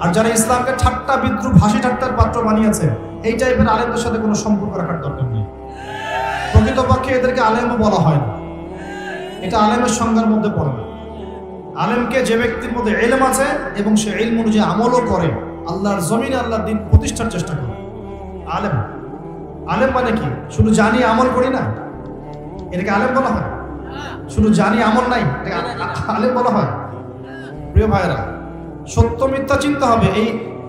আর যারা ইসলামকে ঠাট্টা বিদ্রুপ হাসি ঠাট্টার পাত্র বানিয়েছে, এই টাইপের আলেমদের সাথে কোনো সম্পর্ক রাখার দরকার নেই। প্রকৃতপক্ষে এদেরকে আলেমও বলা হয় না, এটা আলেমের সংজ্ঞার মধ্যে পড়ে না। আলেমকে যে ব্যক্তির মধ্যে ইলম আছে এবং সে ইলম অনুযায়ী আমলও করে, আল্লাহর জমিনে আল্লাহর দ্বীন প্রতিষ্ঠার চেষ্টা করে, আলেম। আলেম মানে কি? শুধু জানি আমল করি না, এটাকে আলেম বলা হয়? শুধু জানি আমল নাই, আলেম বলা হয়? প্রিয় ভাইয়েরা, সত্য মিথ্যা চিন্তা হবে। এই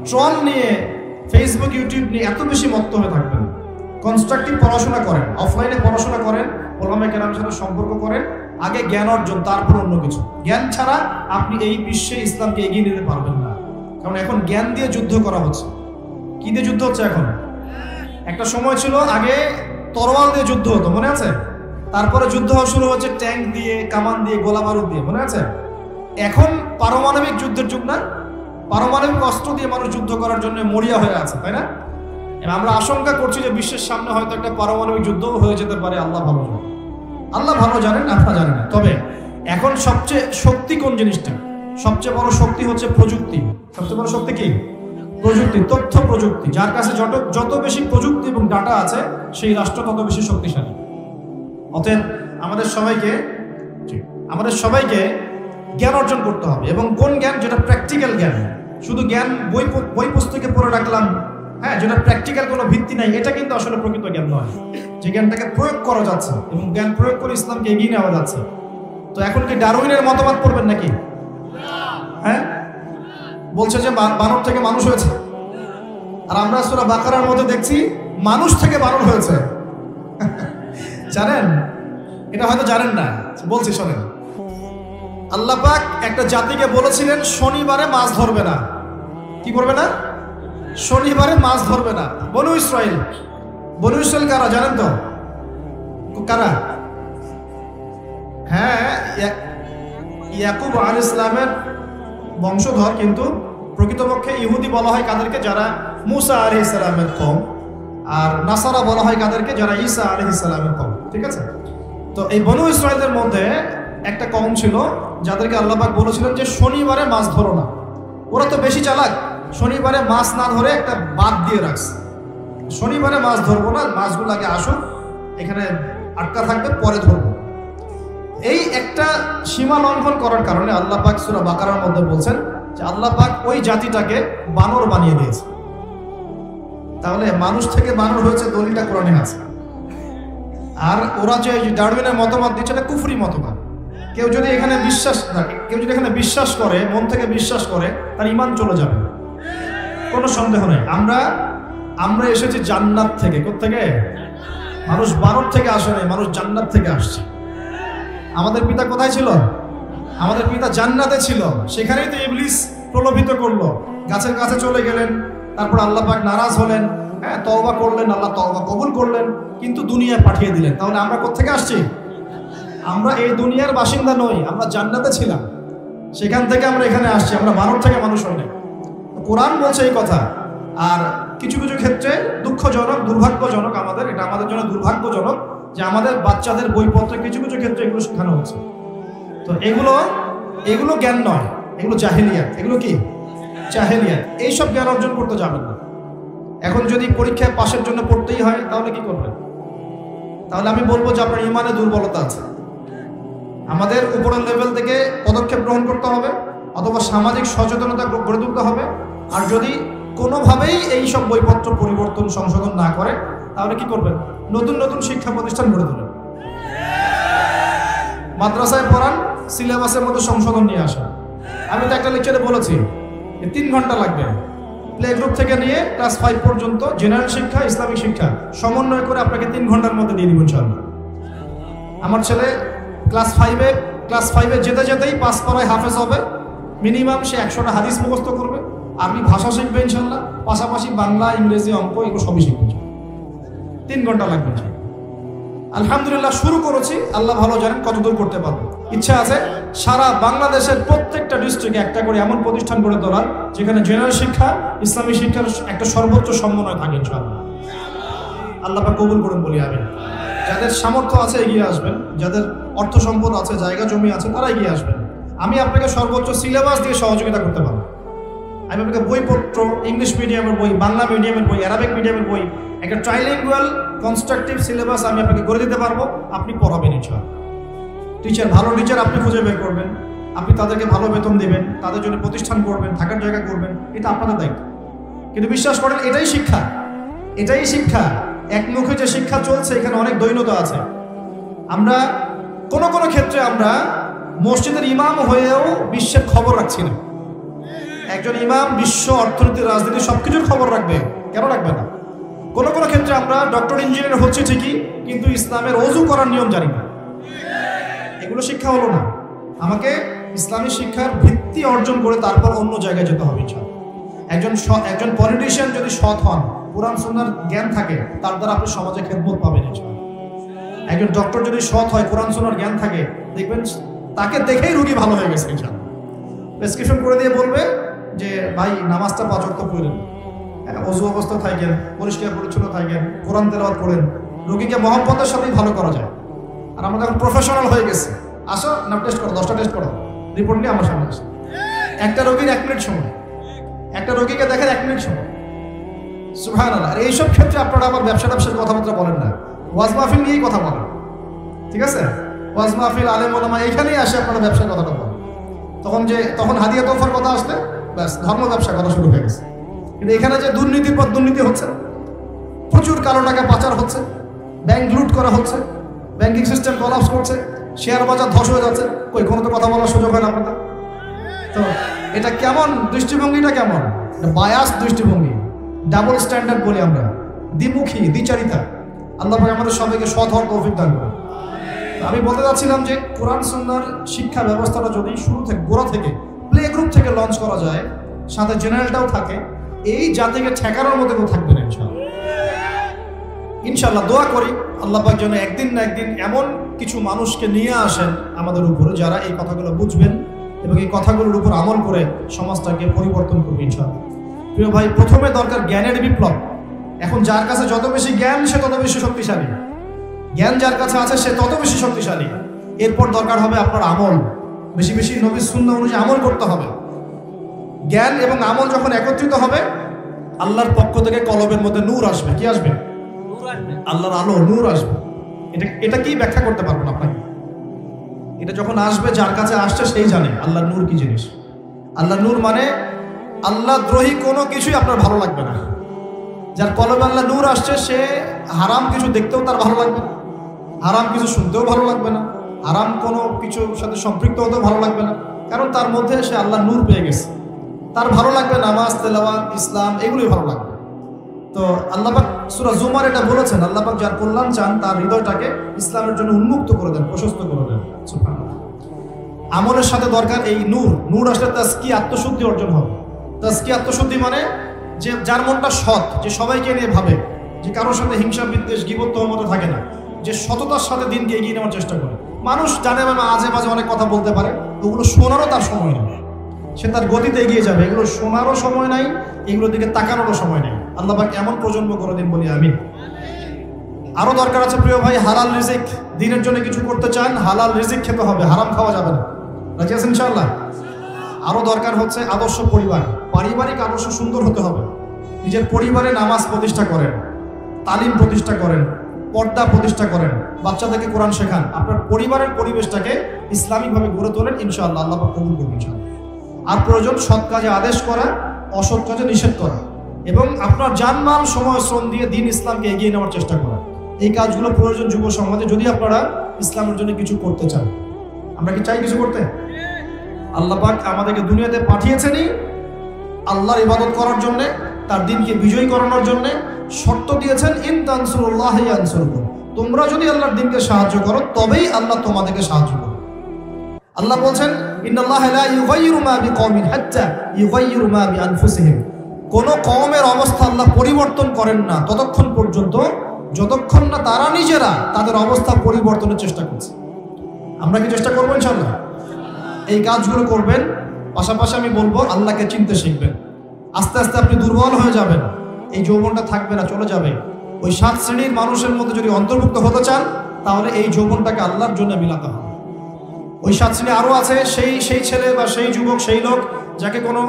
ট্রল নিয়ে, ফেসবুক ইউটিউব নিয়ে এত বেশি মত্ত হয়ে থাকবেন। কনস্ট্রাকটিভ পড়াশোনা করেন, অফলাইনে পড়াশোনা করেন, ওলামা কেরামের সাথে সম্পর্ক করেন। আগে জ্ঞান অর্জন, তারপর অন্য কিছু। জ্ঞান ছাড়া আপনি এই বিশ্বে ইসলামকে এগিয়ে নিতে পারবেন না। কারণ এখন জ্ঞান দিয়ে যুদ্ধ করা হচ্ছে। কি দিয়ে যুদ্ধ হচ্ছে এখন? একটা সময় ছিল আগে তরোয়াল দিয়ে যুদ্ধ হতো, মনে আছে? তারপরে যুদ্ধ হওয়া শুরু হচ্ছে ট্যাঙ্ক দিয়ে, কামান দিয়ে, গোলা বারুদ দিয়ে, মনে আছে? এখন পারমাণবিক যুদ্ধের যুগ না? পারমাণবিক অস্ত্র দিয়ে মানুষ যুদ্ধ করার জন্য মরিয়া হয়ে আছে, তাই না? আমরা আশঙ্কা করছি যে বিশ্বের সামনে হয়তো একটা পারমাণবিক যুদ্ধ হয়ে যেতে পারে। আল্লাহ ভালো জানেন, আল্লাহ ভালো জানেন, আপনারা জানেন না। তবে এখন সবচেয়ে শক্তি কোন জিনিসটা? সবচেয়ে বড় শক্তি হচ্ছে প্রযুক্তি। সবচেয়ে বড় শক্তি কি? প্রযুক্তি, তথ্য প্রযুক্তি। যার কাছে যত বেশি প্রযুক্তি এবং ডাটা আছে, সেই রাষ্ট্র তত বেশি শক্তিশালী। অতএব আমাদের সবাইকে জ্ঞান অর্জন করতে হবে। এবং কোন জ্ঞান? যেটা প্র্যাকটিক্যাল জ্ঞান। শুধু জ্ঞান বই পুস্তকে পড়ে রাখলাম, হ্যাঁ, যেটা প্র্যাকটিক্যাল কোনো ভিত্তি নাই, এটা কিন্তু আসলে প্রকৃত জ্ঞান নয়। যে জ্ঞানটাকে প্রয়োগ করা যাচ্ছে এবং জ্ঞান প্রয়োগ করে ইসলামকে এগিয়ে নেওয়া যাচ্ছে। তো এখন কি ডারউইনের মতবাদ পড়বেন নাকি? হ্যাঁ, বলছে যে বানর থেকে মানুষ হয়েছে, আর আমরা সূরা বাকারার মধ্যে দেখছি মানুষ থেকে বানর হয়েছে। জানেন? এটা হয়তো জানেন না, বলছি শোনেন। আল্লাহ পাক একটা জাতিকে বলেছিলেন শনিবারে মাছ ধরবে না। কি করবে না? শনিবারে মাছ ধরবে না। বনু ইসরাইল কারা জানেন তো? কারা? হ্যাঁ, ইয়াকুব আলাইহিস সালামের বংশধর, কিন্তু প্রকৃতপক্ষে ইহুদি বলা হয় কাদেরকে? যারা মুসা আলাইহিস সালামের কওম, আর নাসারা বলা হয় কাদেরকে? যারা ঈসা আলাইহিস সালামের কওম। ঠিক আছে? তো এই বনু ইসরাইলদের মধ্যে একটা কওম ছিল যাদেরকে আল্লাহ পাক বলেছিলেন যে শনিবারে মাছ ধরো না। ওরা তো বেশি চালাক, শনিবারে মাছ না ধরে একটা বাদ দিয়ে রাখছে, শনিবারে মাছ ধরবো না, মাছগুলো আগে আসুন, এখানে আটকা থাকবে, পরে ধরবো। এই একটা সীমা লঙ্ঘন করার কারণে আল্লাহ পাক সূরা বাকারার মধ্যে বলছেন যে আল্লাহ পাক ওই জাতিটাকে বানর বানিয়ে দিয়েছে। তাহলে মানুষ থেকে বানর হয়েছে, দলিলটা কোরআনে আছে। আর ওরা যে ডারউইনের মতবাদ দিচ্ছে এটা কুফরি মতবাদ। কেউ যদি এখানে বিশ্বাস করে, মন থেকে বিশ্বাস করে, তার ঈমান চলে যাবে, কোনো সন্দেহ নেই। আমরা এসেছি জান্নাত থেকে। কোত্থেকে? মানুষ বানর থেকে আসে নাই, মানুষ জান্নাত থেকে আসছে। আমাদের পিতা কোথায় ছিল? আমাদের পিতা জান্নাতে ছিল, সেখানেই তো ইবলিস প্রলোভিত করলো, গাছের কাছে চলে গেলেন, তারপর আল্লাহ পাক নারাজ হলেন, হ্যাঁ তওবা করলেন, আল্লাহ তওবা কবুল করলেন, কিন্তু দুনিয়ায় পাঠিয়ে দিলেন। তাহলে আমরা কোত্থেকে আসছি? আমরা এই দুনিয়ার বাসিন্দা নই, আমরা জান্নাতে ছিলাম, সেখান থেকে আমরা এখানে আসছি, আমরা বানর থেকে মানুষ হই না। কোরআন বলছে এই কথা। আর কিছু কিছু ক্ষেত্রে দুঃখজনক, দুর্ভাগ্যজনক, এটা আমাদের জন্য দুর্ভাগ্যজনক যে আমাদের বাচ্চাদের বইপত্রে কিছু কিছু ক্ষেত্রে এগুলো শেখানো হচ্ছে। তো এগুলো জ্ঞান নয়, এগুলো জাহেলিয়াত। এগুলো কি? জাহেলিয়াত। এইসব জ্ঞান অর্জন করতে যাবেন না। এখন যদি পরীক্ষায় পাশের জন্য পড়তেই হয়, তাহলে কি করবেন? তাহলে আমি বলবো যে আপনার ঈমানে দুর্বলতা আছে। আমাদের উপরের লেভেল থেকে পদক্ষেপ গ্রহণ করতে হবে, অথবা সামাজিক সচেতনতা গড়ে তুলতে হবে। আর যদি কোনোভাবেই এই সব বইপত্র পরিবর্তন, সংশোধন না করে, তাহলে কি করবেন? নতুন নতুন শিক্ষা প্রতিষ্ঠান গড়ে তোলেন, মাদ্রাসায় পড়ান, সিলেবাসের মধ্যে সংশোধন নিয়ে আসেন। আমি তো একটা লেকচারে বলেছি 3 ঘন্টা লাগবে, প্লে গ্রুপ থেকে নিয়ে ক্লাস 5 পর্যন্ত জেনারেল শিক্ষা, ইসলামিক শিক্ষা সমন্বয় করে আপনাকে 3 ঘন্টার মধ্যে দিয়ে দিব ইনশাআল্লাহ। আমার ছেলে ক্লাস 5-এ যেতে যেতেই 5 পারায় হাফেজ হবে, মিনিমাম সে 100টা হাদিস মুখস্থ করবে, আরবি ভাষা শিখবে ইনশাআল্লাহ, পাশাপাশি বাংলা, ইংরেজি, অঙ্ক এগুলো সবই শিখবে। 3 ঘন্টা লাগবে। আলহামদুলিল্লাহ শুরু করেছি, আল্লাহ ভালো জানেন কতদূর করতে পারবো। ইচ্ছা আছে সারা বাংলাদেশের প্রত্যেকটা ডিস্ট্রিক্টে একটা করে এমন প্রতিষ্ঠান গড়ে তোলার, যেখানে জেনারেল শিক্ষা, ইসলামী শিক্ষার একটা সর্বোচ্চ সমন্বয় থাকে ইনশাআল্লাহ। আল্লাহ পাক কবুল করুন বলি আমিন। যাদের সামর্থ্য আছে এগিয়ে আসবেন, যাদের অর্থ সম্পদ আছে, জায়গা জমি আছে, তারা এগিয়ে আসবেন। আমি আপনাকে সর্বোচ্চ সিলেবাস দিয়ে সহযোগিতা করতে পারবো। আমি আপনাকে বইপত্র, ইংলিশ মিডিয়ামের বই, বাংলা মিডিয়ামের বই, অ্যারাবিক মিডিয়ামের বই, একটা ট্রাইলিঙ্গুয়াল কনস্ট্রাকটিভ সিলেবাস আমি আপনাকে করে দিতে পারবো। আপনি পড়াবেন ইনশাআল্লাহ। ভালো টিচার আপনি খুঁজে বের করবেন, আপনি তাদেরকে ভালো বেতন দেবেন, তাদের জন্য প্রতিষ্ঠান করবেন, থাকার জায়গা করবেন, এটা আপনাদের দায়িত্ব। কিন্তু বিশ্বাস করেন এটাই শিক্ষা। একমুখে যে শিক্ষা চলছে, এখানে অনেক দৈন্যতা আছে। আমরা কোনো ক্ষেত্রে আমরা মসজিদের ইমাম হয়েও বিশ্বের খবর রাখছি না। একজন ইমাম বিশ্ব অর্থনীতি, রাজনীতি সবকিছুর খবর রাখবে, কেন রাখবে না? কোনো ক্ষেত্রে আমরা ডক্টর, ইঞ্জিনিয়ার হচ্ছে ঠিকই, কিন্তু ইসলামের ওযু করার নিয়ম জানি না। এগুলো শিক্ষা হলো না। আমাকে ইসলামী শিক্ষার ভিত্তি অর্জন করে তারপর অন্য জায়গায় যেতে হবে ইনশাআল্লাহ। একজন পলিটিশিয়ান যদি সৎ হন, কোরআন সুন্নাহর জ্ঞান থাকে, তার দ্বারা আপনি সমাজে খেদমত পাবেন ইনশাআল্লাহ। একজন ডক্টর যদি সৎ হয়, কোরআন সুন্নাহর জ্ঞান থাকে, দেখবেন তাকে দেখেই রোগী ভালো হয়ে গেছে ইনশাআল্লাহ। প্রেসক্রিপশন করে দিয়ে বলবে যে ভাই নামাজটা 5 ওয়াক্ত পড়েন, ওযু অবস্থা থাকেন, পরিষ্কার পরিচ্ছন্ন থাকেন, কোরআন তেলাওয়াত করেন, রোগীকে মহব্বতের সাথেই ভালো করা যায়। আর আমরা এখন প্রফেশনাল হয়ে গেছি, আসো না টেস্ট করো, 10টা টেস্ট করো, রিপোর্ট নিয়ে আমার সামনে আসে। একটা রোগীর 1 মিনিট সময়, একটা রোগীকে দেখেন 1 মিনিট সময়। সুবহানাল্লাহ। আর এইসব ক্ষেত্রে আপনারা আবার ব্যবসার কথাবার্তা বলেন না, ওয়াজ মাহফিল নিয়েই কথা বলেন, ঠিক আছে? ওয়াজ মাহফিল, আলেম ওলামা এইখানেই আসে আপনারা ব্যবসার কথাটা বলেন। তখন হাদিয়া তোফার কথা আসলে ব্যাস ধর্ম ব্যবসার কথা শুরু হয়ে গেছে। কিন্তু এখানে যে দুর্নীতির পর দুর্নীতি হচ্ছে, প্রচুর কালো টাকা পাচার হচ্ছে, ব্যাংক লুট করা হচ্ছে, ব্যাংকিং সিস্টেম কলাপস করছে, শেয়ার বাজার ধস হয়ে যাচ্ছে, কোনো তো কথা বলার সুযোগ হয় না আপনাদের। তো এটা কেমন দৃষ্টিভঙ্গিটা? কেমন বায়াস দৃষ্টিভঙ্গি, ডাবল স্ট্যান্ডার্ড বলি আমরা, দ্বিমুখী, দ্বিচারিতা। আল্লাহ পাক আমাদের সবাইকে সৎ হওয়ার তৌফিক দান করুন। আমি বলতে চাচ্ছিলাম যে কোরআন সুন্নাহর শিক্ষা ব্যবস্থাটা যদি শুরু থেকে, গোড়া থেকে, প্লে গ্রুপ থেকে লঞ্চ করা যায়, সাথে জেনারেলটাও থাকে, এই জাতিকে ঠেকানোর মতো কেউ থাকবে না ইনশাআল্লাহ। দোয়া করি আল্লাহ পাক যেন একদিন না একদিন এমন কিছু মানুষকে নিয়ে আসেন আমাদের উপরে, যারা এই কথাগুলো বুঝবেন, এবং এই কথাগুলোর উপর আমল করে সমাজটাকে পরিবর্তন করবে ইনশাআল্লাহ। প্রিয় ভাই, প্রথমে দরকার জ্ঞানের বিপ্লব। এখন যার কাছে যত বেশি জ্ঞান সে তত বেশি শক্তিশালী, জ্ঞান যার কাছে আছে সে তত বেশি শক্তিশালী। এরপর দরকার হবে আপনার আমল, বেশি বেশি নবীর সুন্নাহ অনুযায়ী আমল করতে হবে। জ্ঞান এবং আমল যখন একত্রিত হবে, আল্লাহর পক্ষ থেকে কলবের মধ্যে নূর আসবে। কি আসবে? আল্লাহর আলো, নূর আসবে। এটা কি ব্যাখ্যা করতে পারবো না আপনাকে। এটা যখন আসবে, যার কাছে আসছে সেই জানে আল্লাহর নূর কি জিনিস। আল্লাহর নূর মানে আল্লাহ দ্রোহী কোনো কিছুই আপনার ভালো লাগবে না। যার কলবে আল্লাহ নূর আসছে, সে হারাম কিছু দেখতেও তার ভালো লাগবে না, হারাম কিছু শুনতেও ভালো লাগবে না, হারাম কোনো কিছুর সাথে সম্পৃক্ত হতেও ভালো লাগবে না, কারণ তার মধ্যে সে আল্লাহর নূর পেয়ে গেছে। তার ভালো লাগবে নামাজ, তেলাওয়াত, ইসলাম, এগুলোই ভালো লাগবে। তো আল্লাহ পাক সূরা জুমার এটা বলেছেন, আল্লাহ পাক যার কল্যাণ চান তার হৃদয়টাকে ইসলামের জন্য উন্মুক্ত করে দেন, প্রশস্ত করে দেন। সুবহানাল্লাহ। আমলের সাথে দরকার এই নূর। নূর আসলে তাজকিয়া, আত্মশুদ্ধি অর্জন হবে। তাজকিয়া, আত্মশুদ্ধি মানে যে যার মনটা সৎ, যে সবাইকে নিয়ে ভাবে, যে কারোর সাথে হিংসা বিদ্বেষ গীবত তহমতে থাকে না, যে সততার সাথে দিনকে এগিয়ে নেওয়ার চেষ্টা করে। মানুষ জানে মানে আজে বাজে অনেক কথা বলতে পারে, ওগুলো শোনারও তার সময় নেই, সে তার গতিতে এগিয়ে যাবে। এগুলো শোনারও সময় নাই, এগুলোর দিকে তাকানোরও সময় নেই। আল্লাহ পাক এমন প্রজন্ম করে দিন, বলি আমিন। আরো দরকার আছে প্রিয় ভাই, হালাল রিজিক। দিনের জন্য কিছু করতে চান, হালাল রিজিক খেতে হবে, হারাম খাওয়া যাবে না। রাজি আছেন ইনশাআল্লাহ? আরো দরকার হচ্ছে আদর্শ পরিবার, পারিবারিক আদর্শ সুন্দর হতে হবে। নিজের পরিবারে নামাজ প্রতিষ্ঠা করেন, তালিম প্রতিষ্ঠা করেন, পর্দা প্রতিষ্ঠা করেন, বাচ্চাদেরকে কোরআন শেখান, আপনার পরিবারের পরিবেশটাকে ইসলামিকভাবে গড়ে তোলেন, ইনশাআল্লাহ আল্লাহ পাক কবুল করবেন ইনশাআল্লাহ। আর প্রয়োজন সৎ কাজে আদেশ করা, অসৎ কাজে নিষেধ করা, এবং আপনার জানমাল, সময়, শ্রম দিয়ে দিন ইসলামকে এগিয়ে নেওয়ার চেষ্টা করা। এই কাজগুলো প্রয়োজন যুব সমাজে, যদি আপনারা ইসলামের জন্য কিছু করতে চান। আমরা কি চাই কিছু করতে? আল্লাহ পাক আমাদেরকে দুনিয়াতে পাঠিয়েছেনই আল্লাহর ইবাদত করার জন্য, তার দিনকে বিজয়ী করানোর জন্য। শর্ত দিয়েছেন, ইন তানসুরুল্লাহ ইয়ানসুরকুম, তোমরা যদি আল্লাহর দিনকে সাহায্য করো তবেই আল্লাহ তোমাদেরকে সাহায্য করবে। আল্লাহ বলছেন, ইন্নাল্লাহা লা ইউগাইয়িরু মা বিকওমিন হাত্তা ইউগাইয়িরু মা বিআনফুসিহিম, কোন কওমের অবস্থা আল্লাহ পরিবর্তন করেন না ততক্ষণ পর্যন্ত যতক্ষণ না তারা নিজেরা তাদের অবস্থা পরিবর্তনের চেষ্টা করছে। আমরা কি চেষ্টা করবো ইনশাআল্লাহ? এই কাজগুলো করবেন। পাশাপাশি আমি বলবো, আল্লাহকে চিনতে শিখবেন। আস্তে আস্তে আপনি দুর্বল হয়ে যাবেন, এই যৌবনটা থাকবে না, চলে যাবে। ওই 7 শ্রেণীর মানুষের মধ্যে যদি অন্তর্ভুক্ত হতে চান, তাহলে এই যৌবনটাকে আল্লাহর জন্য মিলাতে হবে। ওই 7 শ্রেণী আরও আছে, সেই ছেলে বা সেই যুবক, সেই লোক যাকে কোনো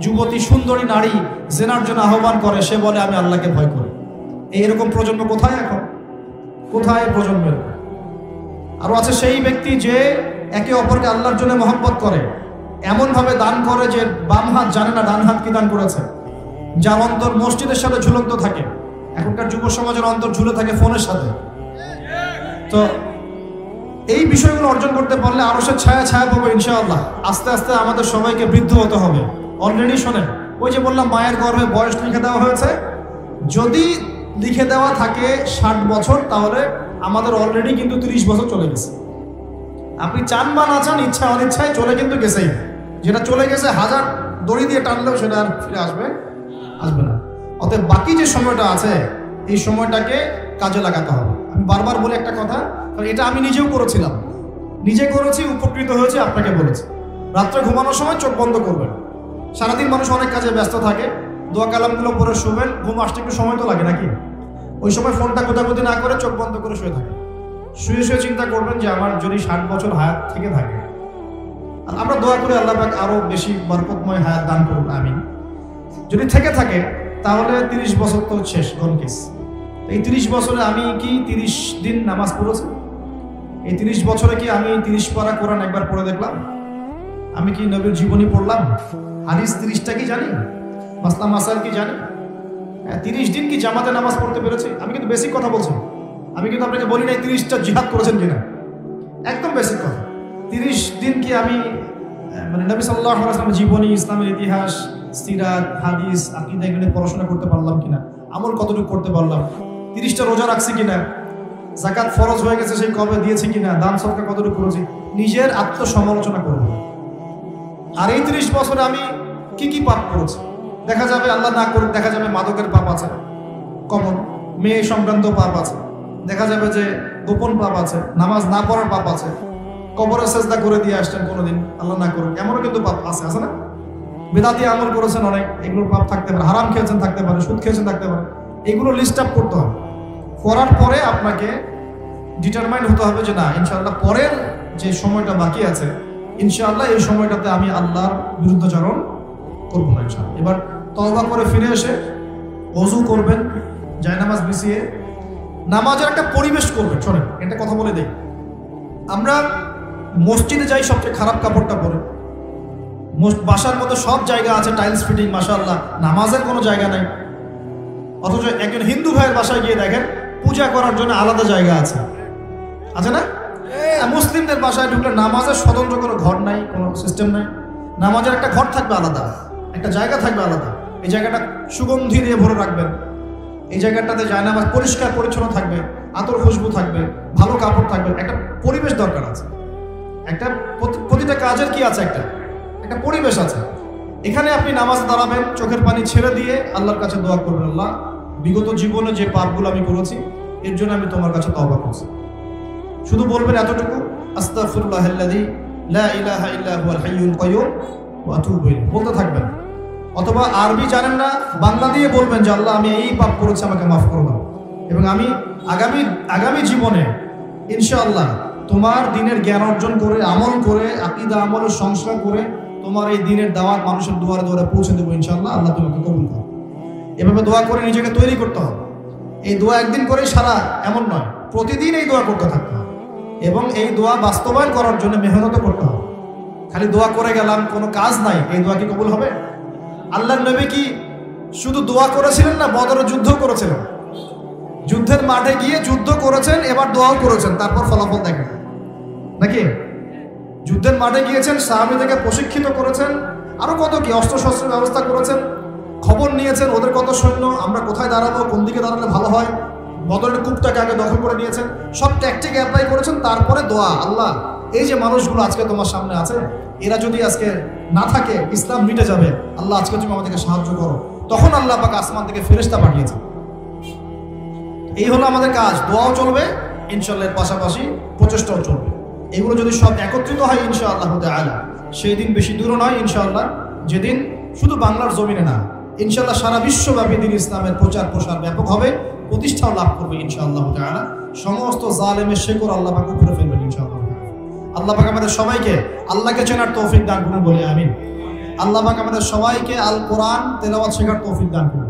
যুবতী, সুন্দরী নারী জেনার জন্য আহ্বান করে, সে বলে আমি আল্লাহকে ভয় করি। এইরকম প্রজন্ম কোথায় এখন? কোথায় প্রজন্মের? আরও আছে সেই ব্যক্তি যে একে অপরকে আল্লাহর জন্য মহব্বত করে, এমনভাবে দান করে যে বাম হাত জানে না ডান হাত কি দান করেছে, যার অন্তর মসজিদের সাথে ঝুলন্ত থাকে। এখনকার যুব সমাজের অন্তর ঝুলে থাকে ফোনের সাথে। তো এই বিষয়গুলো অর্জন করতে পারলে আরো সে ছায়া ছায়া পাবো ইনশাআল্লাহ। আস্তে আস্তে আমাদের সবাইকে বৃদ্ধ হতে হবে। অলরেডি শোনেন, ওই যে বললাম মায়ের গর্ভে বয়স লিখে দেওয়া হয়েছে, যদি লিখে দেওয়া থাকে 60 বছর, তাহলে আমাদের অলরেডি কিন্তু 30 বছর চলে গেছে। আপনি চান বা না চান, ইচ্ছা অনিচ্ছায় চলে কিন্তু গেছেই। যেটা চলে গেছে 1000 দড়ি দিয়ে টানলেও সেটা আর ফিরে আসবে না। অতএব বাকি যে সময়টা আছে, এই সময়টাকে কাজে লাগাতে হবে। আমি বারবার বলি একটা কথা, কারণ এটা আমি নিজেও করেছিলাম, নিজে করেছি, উপকৃত হয়েছে, আপনাকে বলেছি। রাত্রে ঘুমানোর সময় চোখ বন্ধ করবেন। সারাদিন মানুষ অনেক কাজে ব্যস্ত থাকে, দোয়া কালামগুলো পরে শুবেন, ঘুম আসতে একটু সময় তো লাগে নাকি? ওই সময় ফোনটা কোথাকুতি না করে চোখ বন্ধ করে শুয়ে থাকে। শুয়ে শুয়ে চিন্তা করবেন যে আমার যদি 60 বছর হায়াত থেকে থাকে, আমরা দোয়া করে আল্লাহ পাক আরো বেশি বরকতময় হায়াত দান করুন, আমিন। যদি থেকে থাকে তাহলে 30 বছর তো শেষ, গনকিস। এই 30 বছরে আমি কি 30 দিন নামাজ পড়েছি? এই 30 বছরে কি আমি 30 পারা কোরআন একবার পড়ে দেখলাম? আমি কি নবীর জীবনী পড়লাম? হাদিস 30টা কি জানি? মাসলা মাসাইল কি জানি? 30 দিন কি জামাতে নামাজ পড়তে পেরেছি? আমি কিন্তু বেসিক কথা বলছি। আমি কিন্তু আপনাকে বলি নাই 30টা জিহাদ করেছেন কিনা, একদম বেসিক কথা। 30 দিন কি আমি মানে নবী সাল্লাল্লাহু আলাইহি ওয়াসাল্লামের জীবনী, ইসলামের ইতিহাস, সিরাত, হাদিস, আকীদা এগুলো পড়াশোনা করতে পারলাম কিনা, আমল কতটুকু করতে পারলাম, 30টা রোজা রাখছি কিনা, যাকাত ফরজ হয়ে গেছে সেই কবে দিয়েছি কিনা, দান সদকা কতটুকু করেছি, নিজের আত্মসমালোচনা করব। আর এই 30 বছরে আমি কি কি পাপ করেছি? দেখা যাবে আল্লাহ না করুক, দেখা যাবে মাদকের পাপ আছে, কমন মেয়ে সংক্রান্ত পাপ আছে, দেখা যাবে যে গোপন পাপ আছে, নামাজ না পড়ার পাপ আছে, কবরে সেজদা করে দিয়ে আসছেন কোনোদিন, আল্লাহ না করুন, এমনও কিন্তু পাপ আছে না? বেদাতি আমল করেছেন অনেক, এগুলোর পাপ থাকতে পারে। হারাম খেয়েছেন থাকতে পারে, সুদ খেয়েছেন থাকতে পারে। এগুলো লিস্ট আপ করতে হবে। করার পরে আপনাকে ডিটারমাইন্ড হতে হবে যে না, ইনশাআল্লাহ পরের যে সময়টা বাকি আছে, ইনশাআল্লাহ এই সময়টাতে আমি আল্লাহর বিরুদ্ধাচরণ করবো না ইনশাআল্লাহ। এবার তওবা করে ফিরে এসে ওযু করবেন, জায়নামাজ বিছিয়ে নামাজের একটা পরিবেশ করবেন। শোনেন, একটা কথা বলে দেই, আমরা মসজিদে যাই সবচেয়ে খারাপ কাপড়টা পরে, বাসার মধ্যে সব জায়গা আছে টাইলস ফিটিং, মাশাআল্লাহ, নামাজের কোনো জায়গা নাই। অথচ একজন হিন্দু ভাইয়ের বাসায় গিয়ে দেখেন পূজা করার জন্য আলাদা জায়গা আছে না? মুসলিমদের বাসায় ঢুকলে নামাজের স্বতন্ত্র কোনো ঘর নাই, কোনো সিস্টেম নাই। নামাজের একটা ঘর থাকবে আলাদা, একটা জায়গা থাকবে আলাদা। এই জায়গাটা সুগন্ধি দিয়ে ভরে রাখবেন, এই জায়গাটাতে জায়নামাজ পরিষ্কার পরিচ্ছন্ন থাকবে, আতর খুশবু থাকবে, ভালো কাপড় থাকবে। একটা পরিবেশ দরকার আছে। একটা প্রতিটা কাজের কি আছে, একটা পরিবেশ আছে। এখানে আপনি নামাজ দাঁড়াবেন, চোখের পানি ছেড়ে দিয়ে আল্লাহর কাছে দোয়া করবেন, আল্লাহ বিগত জীবনে যে পাপগুলো আমি করেছি এর জন্য আমি তোমার কাছে তওবা করছি। শুধু বলবেন এতটুকু, আস্তাগফিরুল্লাহাল্লাযী লা ইলাহা ইল্লা হুয়াল হাইয়ুল কাইয়্যুম ওয়া আতুবু ইলাইহি বলতে থাকবেন। অথবা আরবি জানেন না, বাংলা দিয়ে বলবেন যে আল্লাহ আমি এই পাপ করেছি, আমাকে মাফ করে দাও, এবং আমি আগামী জীবনে ইনশাআল্লাহ তোমার দিনের জ্ঞান অর্জন করে, আমল করে, আকীদা আমলের সংস্কার করে তোমার এই দিনের দাওয়াত মানুষের দুয়ারে দুয়ারে পৌঁছে দেবো ইনশাআল্লাহ, আল্লাহ তোমাকে কবুল করো। এভাবে দোয়া করে নিজেকে তৈরি করতে হবে। এই দোয়া একদিন করেই সারা এমন নয়, প্রতিদিন এই দোয়া করতে থাকতে হবে এবং এই দোয়া বাস্তবায়ন করার জন্য মেহনতও করতে হবে। খালি দোয়া করে গেলাম, কোনো কাজ নাই, এই দোয়া কি কবুল হবে? আল্লাহর নবী কি শুধু দোয়া করেছিলেন না, বদরের যুদ্ধ করেছিলেন? যুদ্ধের মাঠে গিয়ে যুদ্ধ করেছেন, এবার দোয়াও করেছেন, তারপর ফলাফল দেখেন নাকি? যুদ্ধের মাঠে গিয়েছেন, সাহাবীদেরকে প্রশিক্ষিত করেছেন, আরো কত কি অস্ত্রশস্ত্রের ব্যবস্থা করেছেন, খবর নিয়েছেন ওদের কত সৈন্য, আমরা কোথায় দাঁড়াবো, কোন দিকে দাঁড়ালে ভালো হয়, বদরের কূপটাকে আগে দখল করে নিয়েছেন, সব ট্যাকটিক অ্যাপ্লাই করেছেন। তারপরে দোয়া, আল্লাহ এই যে মানুষগুলো আজকে তোমার সামনে আছে, এরা যদি আজকে না থাকে ইসলাম মিটে যাবে, আল্লাহ আজকে তুমি আমাদেরকে সাহায্য করো। তখন আল্লাহ পাক আসমান থেকে ফেরেশতা পাঠিয়েছেন। এই হলো আমাদের কাজ। দোয়াও চলবে ইনশাআল্লাহ, এর পাশাপাশি প্রচেষ্টাও চলবে। এগুলো যদি সব একত্রিত হয় ইনশাআল্লাহ তাআলা, সেই দিন বেশি দূর নয় ইনশাআল্লাহ, যেদিন শুধু বাংলার জমিনে না, ইনশাআল্লাহ সারা বিশ্বব্যাপী দিন ইসলামের প্রচার প্রসার ব্যাপক হবে, প্রতিষ্ঠাও লাভ করবে ইনশাআল্লাহ তাআলা। সমস্ত জালেমের শেকড় আল্লাহ পাক উপরে ফেলবেন ইনশাআল্লাহ। আল্লাহ পাক আমাদের সবাইকে আল্লাহকে চেনার তৌফিক দান করুন, বলি আমিন। আল্লাহ পাক আমাদের সবাইকে আল কোরআন তেলাওয়াত শেখার তৌফিক দান করুন।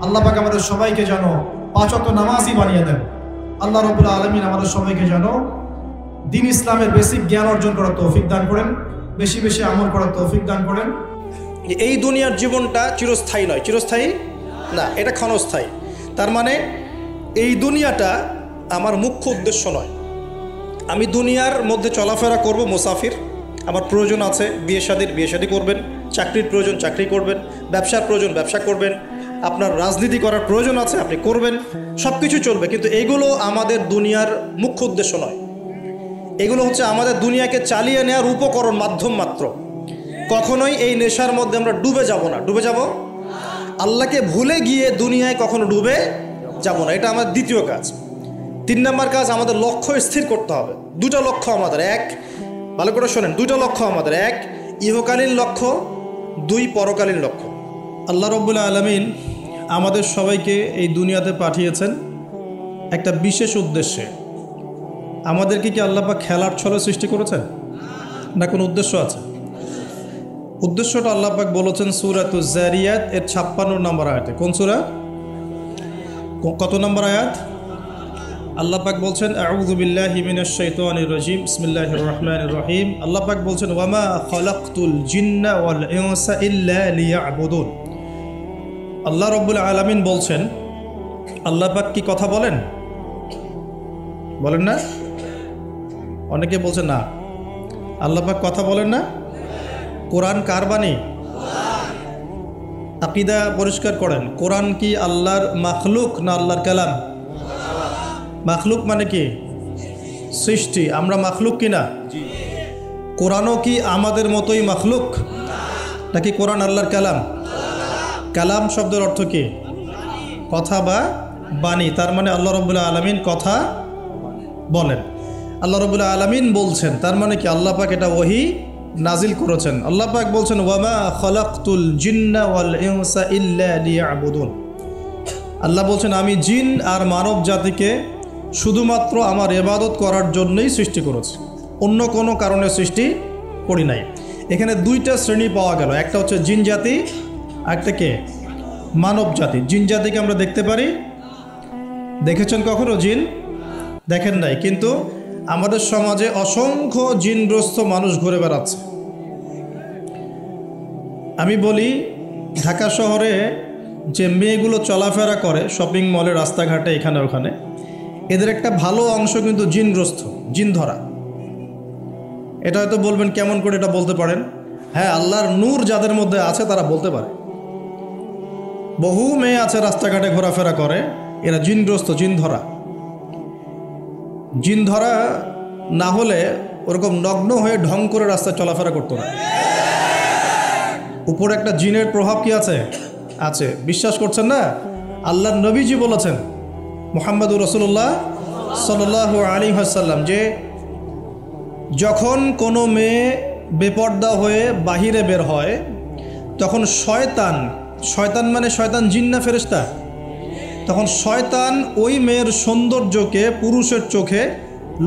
আল্লাহ পাক আমাদের সবাইকে যেন 5 ওয়াক্ত নামাজই বানিয়ে দেন। আল্লাহ রাব্বুল আলামিন আমাদের সবাইকে যেন দিন ইসলামের বেসিক জ্ঞান অর্জন করার তৌফিক দান করেন, বেশি বেশি আমল করার তৌফিক দান করেন। এই দুনিয়ার জীবনটা চিরস্থায়ী নয়, চিরস্থায়ী না, এটা ক্ষণস্থায়ী। তার মানে এই দুনিয়াটা আমার মুখ্য উদ্দেশ্য নয়। আমি দুনিয়ার মধ্যে চলাফেরা করব, মুসাফির। আমার প্রয়োজন আছে বিয়ে শাদী করবেন, চাকরির প্রয়োজন চাকরি করবেন, ব্যবসার প্রয়োজন ব্যবসা করবেন, আপনার রাজনীতি করার প্রয়োজন আছে আপনি করবেন, সব কিছু চলবে। কিন্তু এগুলো আমাদের দুনিয়ার মুখ্য উদ্দেশ্য নয়। এগুলো হচ্ছে আমাদের দুনিয়াকে চালিয়ে নেওয়ার উপকরণ, মাধ্যম মাত্র। কখনোই এই নেশার মধ্যে আমরা ডুবে যাব না। ডুবে যাব আল্লাহকে ভুলে গিয়ে দুনিয়ায় কখনো ডুবে যাব না। এটা আমার দ্বিতীয় কাজ। 3 নম্বর কাজ, আমাদের লক্ষ্য স্থির করতে হবে। 2টা লক্ষ্য আমাদের, এক, ভালো করে শোনেন, 2টা লক্ষ্য আমাদের, এক ইহকালীন লক্ষ্য, 2 পরকালীন লক্ষ্য। আল্লাহ রাব্বুল আলামিন আমাদের সবাইকে এই দুনিয়াতে পাঠিয়েছেন একটা বিশেষ উদ্দেশ্যে। আমাদেরকে কি আল্লাহ পাক খেলার ছলে সৃষ্টি করেছেন না কোনো উদ্দেশ্য আছে? উদ্দেশ্যটা আল্লাহ পাক বলেছেন সূরাতুজ জারিয়াত এর 56 নম্বর আয়াতে। কোন সূরা, কত নম্বর আয়াত? আল্লাহ পাক বলছেন আউযু বিল্লাহি মিনাশ শাইতানির রাজিম, বিসমিল্লাহির রহমানির রহিম। আল্লাহ পাক বলছেন ওয়ামা খালাকতুল জিন্না ওয়াল ইনসা ইল্লা লিয়াবুদুন। আল্লাহ রাব্বুল আলামিন বলছেন, আল্লাহ পাক কি কথা বলেন? বলেন না? অনেকে বলছে না, আল্লাহ পাক কথা বলেন না। কোরআন কার বাণী? আকীদা পরিষ্কার করেন, কোরআন কি আল্লাহর মাখলুক না আল্লাহর কালাম? মাখলুক মানে কি? সৃষ্টি। আমরা মাখলুক কি না? কোরআনও কি আমাদের মতোই মাখলুক নাকি কোরআন আল্লাহর কালাম? কালাম শব্দের অর্থ কি? কথা বা বাণী। তার মানে আল্লাহ রাব্বুল আলামিন কথা বলেন। আল্লাহ রাব্বুল আলামিন বলছেন, তার মানে কি আল্লাহ পাক এটা ওহী নাজিল করেছেন। আল্লাহ পাক বলছেন ওয়ামা খালাকতুল জিন্না ওয়াল ইনসা ইল্লা লিয়াবুদুন। আল্লাহ বলছেন আমি জিন আর মানব জাতিকে শুধুমাত্র আমার ইবাদত করার জন্যই সৃষ্টি করেছি, অন্য কোনো কারণে সৃষ্টি করি নাই। এখানে দুইটা শ্রেণী পাওয়া গেল, একটা হচ্ছে জিন জাতি, একটা কে মানব জাতি। জিন জাতিকে আমরা দেখতে পারি, দেখেছেন কখনো জিন? দেখেন নাই, কিন্তু আমাদের সমাজে অসংখ্য জিনগ্রস্ত মানুষ ঘুরে বেড়াচ্ছে। আমি বলি ঢাকা শহরে যে মেয়েগুলো চলাফেরা করে শপিং মলে, রাস্তাঘাটে, এখানে ওখানে, এদের একটা ভালো অংশ কিন্তু জিনগ্রস্ত, জিন ধরা। এটা হয়তো বলবেন কেমন করে এটা বলতে পারেন? হ্যাঁ, আল্লাহর নূর যাদের মধ্যে আছে তারা বলতে পারে। বহু মেয়ে আছে রাস্তাঘাটে ঘোরাফেরা করে, এরা জিনগ্রস্ত, জিন ধরা। জিন ধরা না হলে ওরকম নগ্ন হয়ে ঢং করে রাস্তায় চলাফেরা করতো না। উপরে একটা জিনের প্রভাব কি আছে? আছে। বিশ্বাস করছেন না? আল্লাহর নবীজি বলেছেন, মুহাম্মদুর রাসূলুল্লাহ সাল্লাল্লাহু আলাইহি ওয়াসাল্লাম, যে যখন কোনো মেয়ে বেপর্দা হয়ে বাহিরে বের হয় তখন শয়তান, শয়তান মানে শয়তান জিন না ফেরেশতা, তখন শয়তান ওই মেয়ের সৌন্দর্যকে পুরুষের চোখে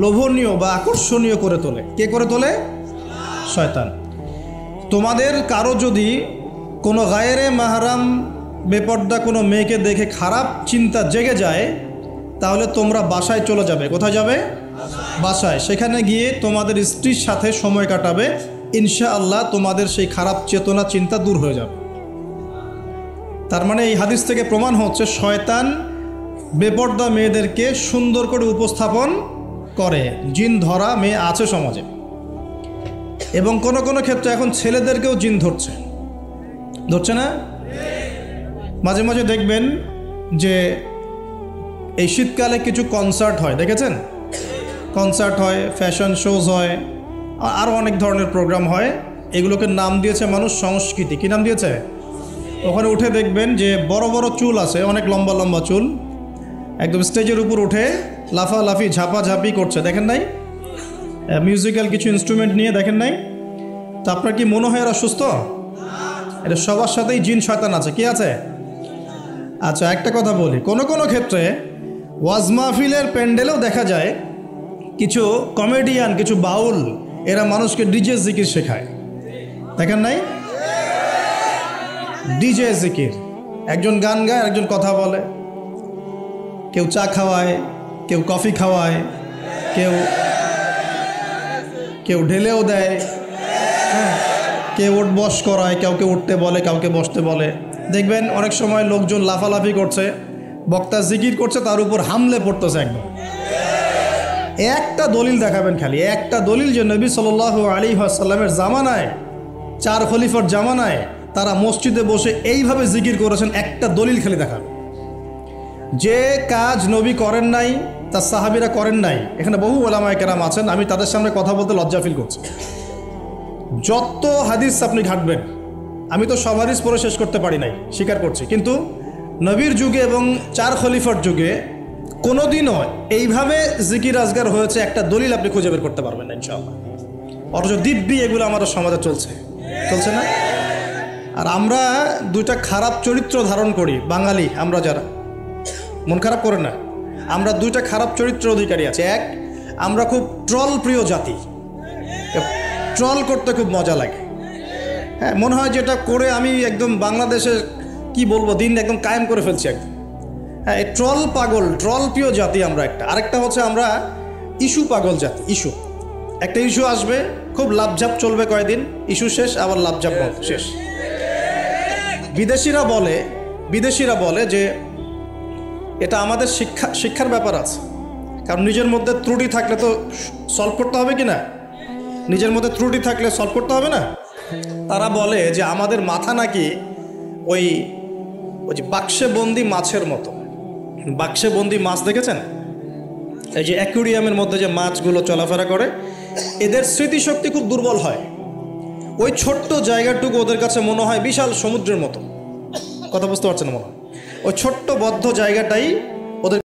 লোভনীয় বা আকর্ষণীয় করে তোলে। কে করে তোলে? শয়তান। তোমাদের কারো যদি কোনো গায়রে মাহরাম বেপর্দা কোনো মেয়েকে দেখে খারাপ চিন্তা জেগে যায়, তাহলে তোমরা বাসায় চলে যাবে। কোথায় যাবে? বাসায়। সেখানে গিয়ে তোমাদের স্ত্রীর সাথে সময় কাটাবে, ইনশাআল্লাহ তোমাদের সেই খারাপ চেতনা চিন্তা দূর হয়ে যাবে। তার মানে এই হাদিস থেকে প্রমাণ হচ্ছে শয়তান বেপর্দা মেয়েদেরকে সুন্দর করে উপস্থাপন করে। জিন ধরা মেয়ে আছে সমাজে, এবং কোনো কোনো ক্ষেত্রে এখন ছেলেদেরকেও জিন ধরছে, ধরছে না? মাঝে মাঝে দেখবেন যে এই শীতকালে কিছু কনসার্ট হয়, দেখেছেন? কনসার্ট হয়, ফ্যাশন শোজ হয়, আরও অনেক ধরনের প্রোগ্রাম হয়। এগুলোকে নাম দিয়েছে মানুষ সংস্কৃতি। কী নাম দিয়েছে? ওখানে উঠে দেখবেন যে বড় বড় চুল আছে, অনেক লম্বা লম্বা চুল, একদম স্টেজের উপর উঠে লাফালাফি ঝাপাঝাপি করছে, দেখেন নাই? মিউজিক্যাল কিছু ইনস্ট্রুমেন্ট নিয়ে, দেখেন নাই? তা আপনার কি মনে হয় এরা সুস্থ? এটা সবার সাথেই জিন শয়তান আছে। কি আছে? আচ্ছা, একটা কথা বলি, কোনো কোনো ক্ষেত্রে ওয়াজ মাহফিলের প্যান্ডেলেও দেখা যায় কিছু কমেডিয়ান, কিছু বাউল, এরা মানুষকে ডিজে জিকির শেখায়, দেখেন নাই? ডিজে জিকির, একজন গান গায়, একজন কথা বলে, কেউ চা খাওয়ায়, কেউ কফি খাওয়ায়, কেউ কেউ ঢেলেও দেয়, হ্যাঁ, কেউ উঠ বস করায়, কাউকে উঠতে বলে, কাউকে বসতে বলে। দেখবেন অনেক সময় লোকজন লাফালাফি করছে, বক্তা জিকির করছে, তার উপর হামলে পড়তেছে একদম। একটা দলিল দেখাবেন, খালি একটা দলিল, যে নবী সাল্লাল্লাহু আলাইহি ওয়াসাল্লামের জামানায়, 4 খলিফার জামানায় তারা মসজিদে বসে এইভাবে জিকির করেছেন। একটা দলিল খালি দেখাবেন। যে কাজ নবী করেন নাই, তার সাহাবীরা করেন নাই। এখানে বহু ওলামায়ে কেরাম আছেন, আমি তাদের সামনে কথা বলতে লজ্জা ফিল করছি। যত হাদিস আপনি ঘাটবেন, আমি তো সব হাদিস পড়ে শেষ করতে পারি নাই, স্বীকার করছি, কিন্তু নবীর যুগে এবং 4 খলিফার যুগে কোনোদিনও এইভাবে জিকির আজগার হয়েছে একটা দলিল আপনি খুঁজে বের করতে পারবেন না ইনশাআল্লাহ। অথচ দিব্যি এগুলো আমাদের সমাজে চলছে, চলছে না? আর আমরা দুইটা খারাপ চরিত্র ধারণ করি, বাঙালি আমরা যারা, মন খারাপ করে না, আমরা দুইটা খারাপ চরিত্র অধিকারী আছে। এক, আমরা খুব ট্রল প্রিয় জাতি, ট্রল করতে খুব মজা লাগে। হ্যাঁ, মনে হয় যেটা করে আমি একদম বাংলাদেশে কি বলবো, দিন একদম কায়েম করে ফেলছি একদম। হ্যাঁ, এই ট্রল পাগল, ট্রল প্রিয় জাতি আমরা একটা। আরেকটা হচ্ছে আমরা ইস্যু পাগল জাতি। ইস্যু, একটা ইস্যু আসবে, খুব লাভঝাপ চলবে কয়েকদিন, ইস্যু শেষ, আবার লাভঝাপ শেষ। বিদেশিরা বলে যে এটা আমাদের শিক্ষার ব্যাপার আছে, কারণ নিজের মধ্যে ত্রুটি থাকলে তো সলভ করতে হবে কি না? নিজের মধ্যে ত্রুটি থাকলে সলভ করতে হবে না? তারা বলে যে আমাদের মাথা নাকি ওই যে বাক্সে বন্দি মাছের মতো। বাক্সে বন্দি মাছ দেখেছেন? এই যে অ্যাকুরিয়ামের মধ্যে যে মাছগুলো চলাফেরা করে, এদের স্মৃতিশক্তি খুব দুর্বল হয়। ওই ছোট্ট জায়গাটুকু ওদের কাছে মনে হয় বিশাল সমুদ্রের মতো। কথা বুঝতে পারছেন? মনে হয় ওই ছোট্ট বদ্ধ জায়গাটাই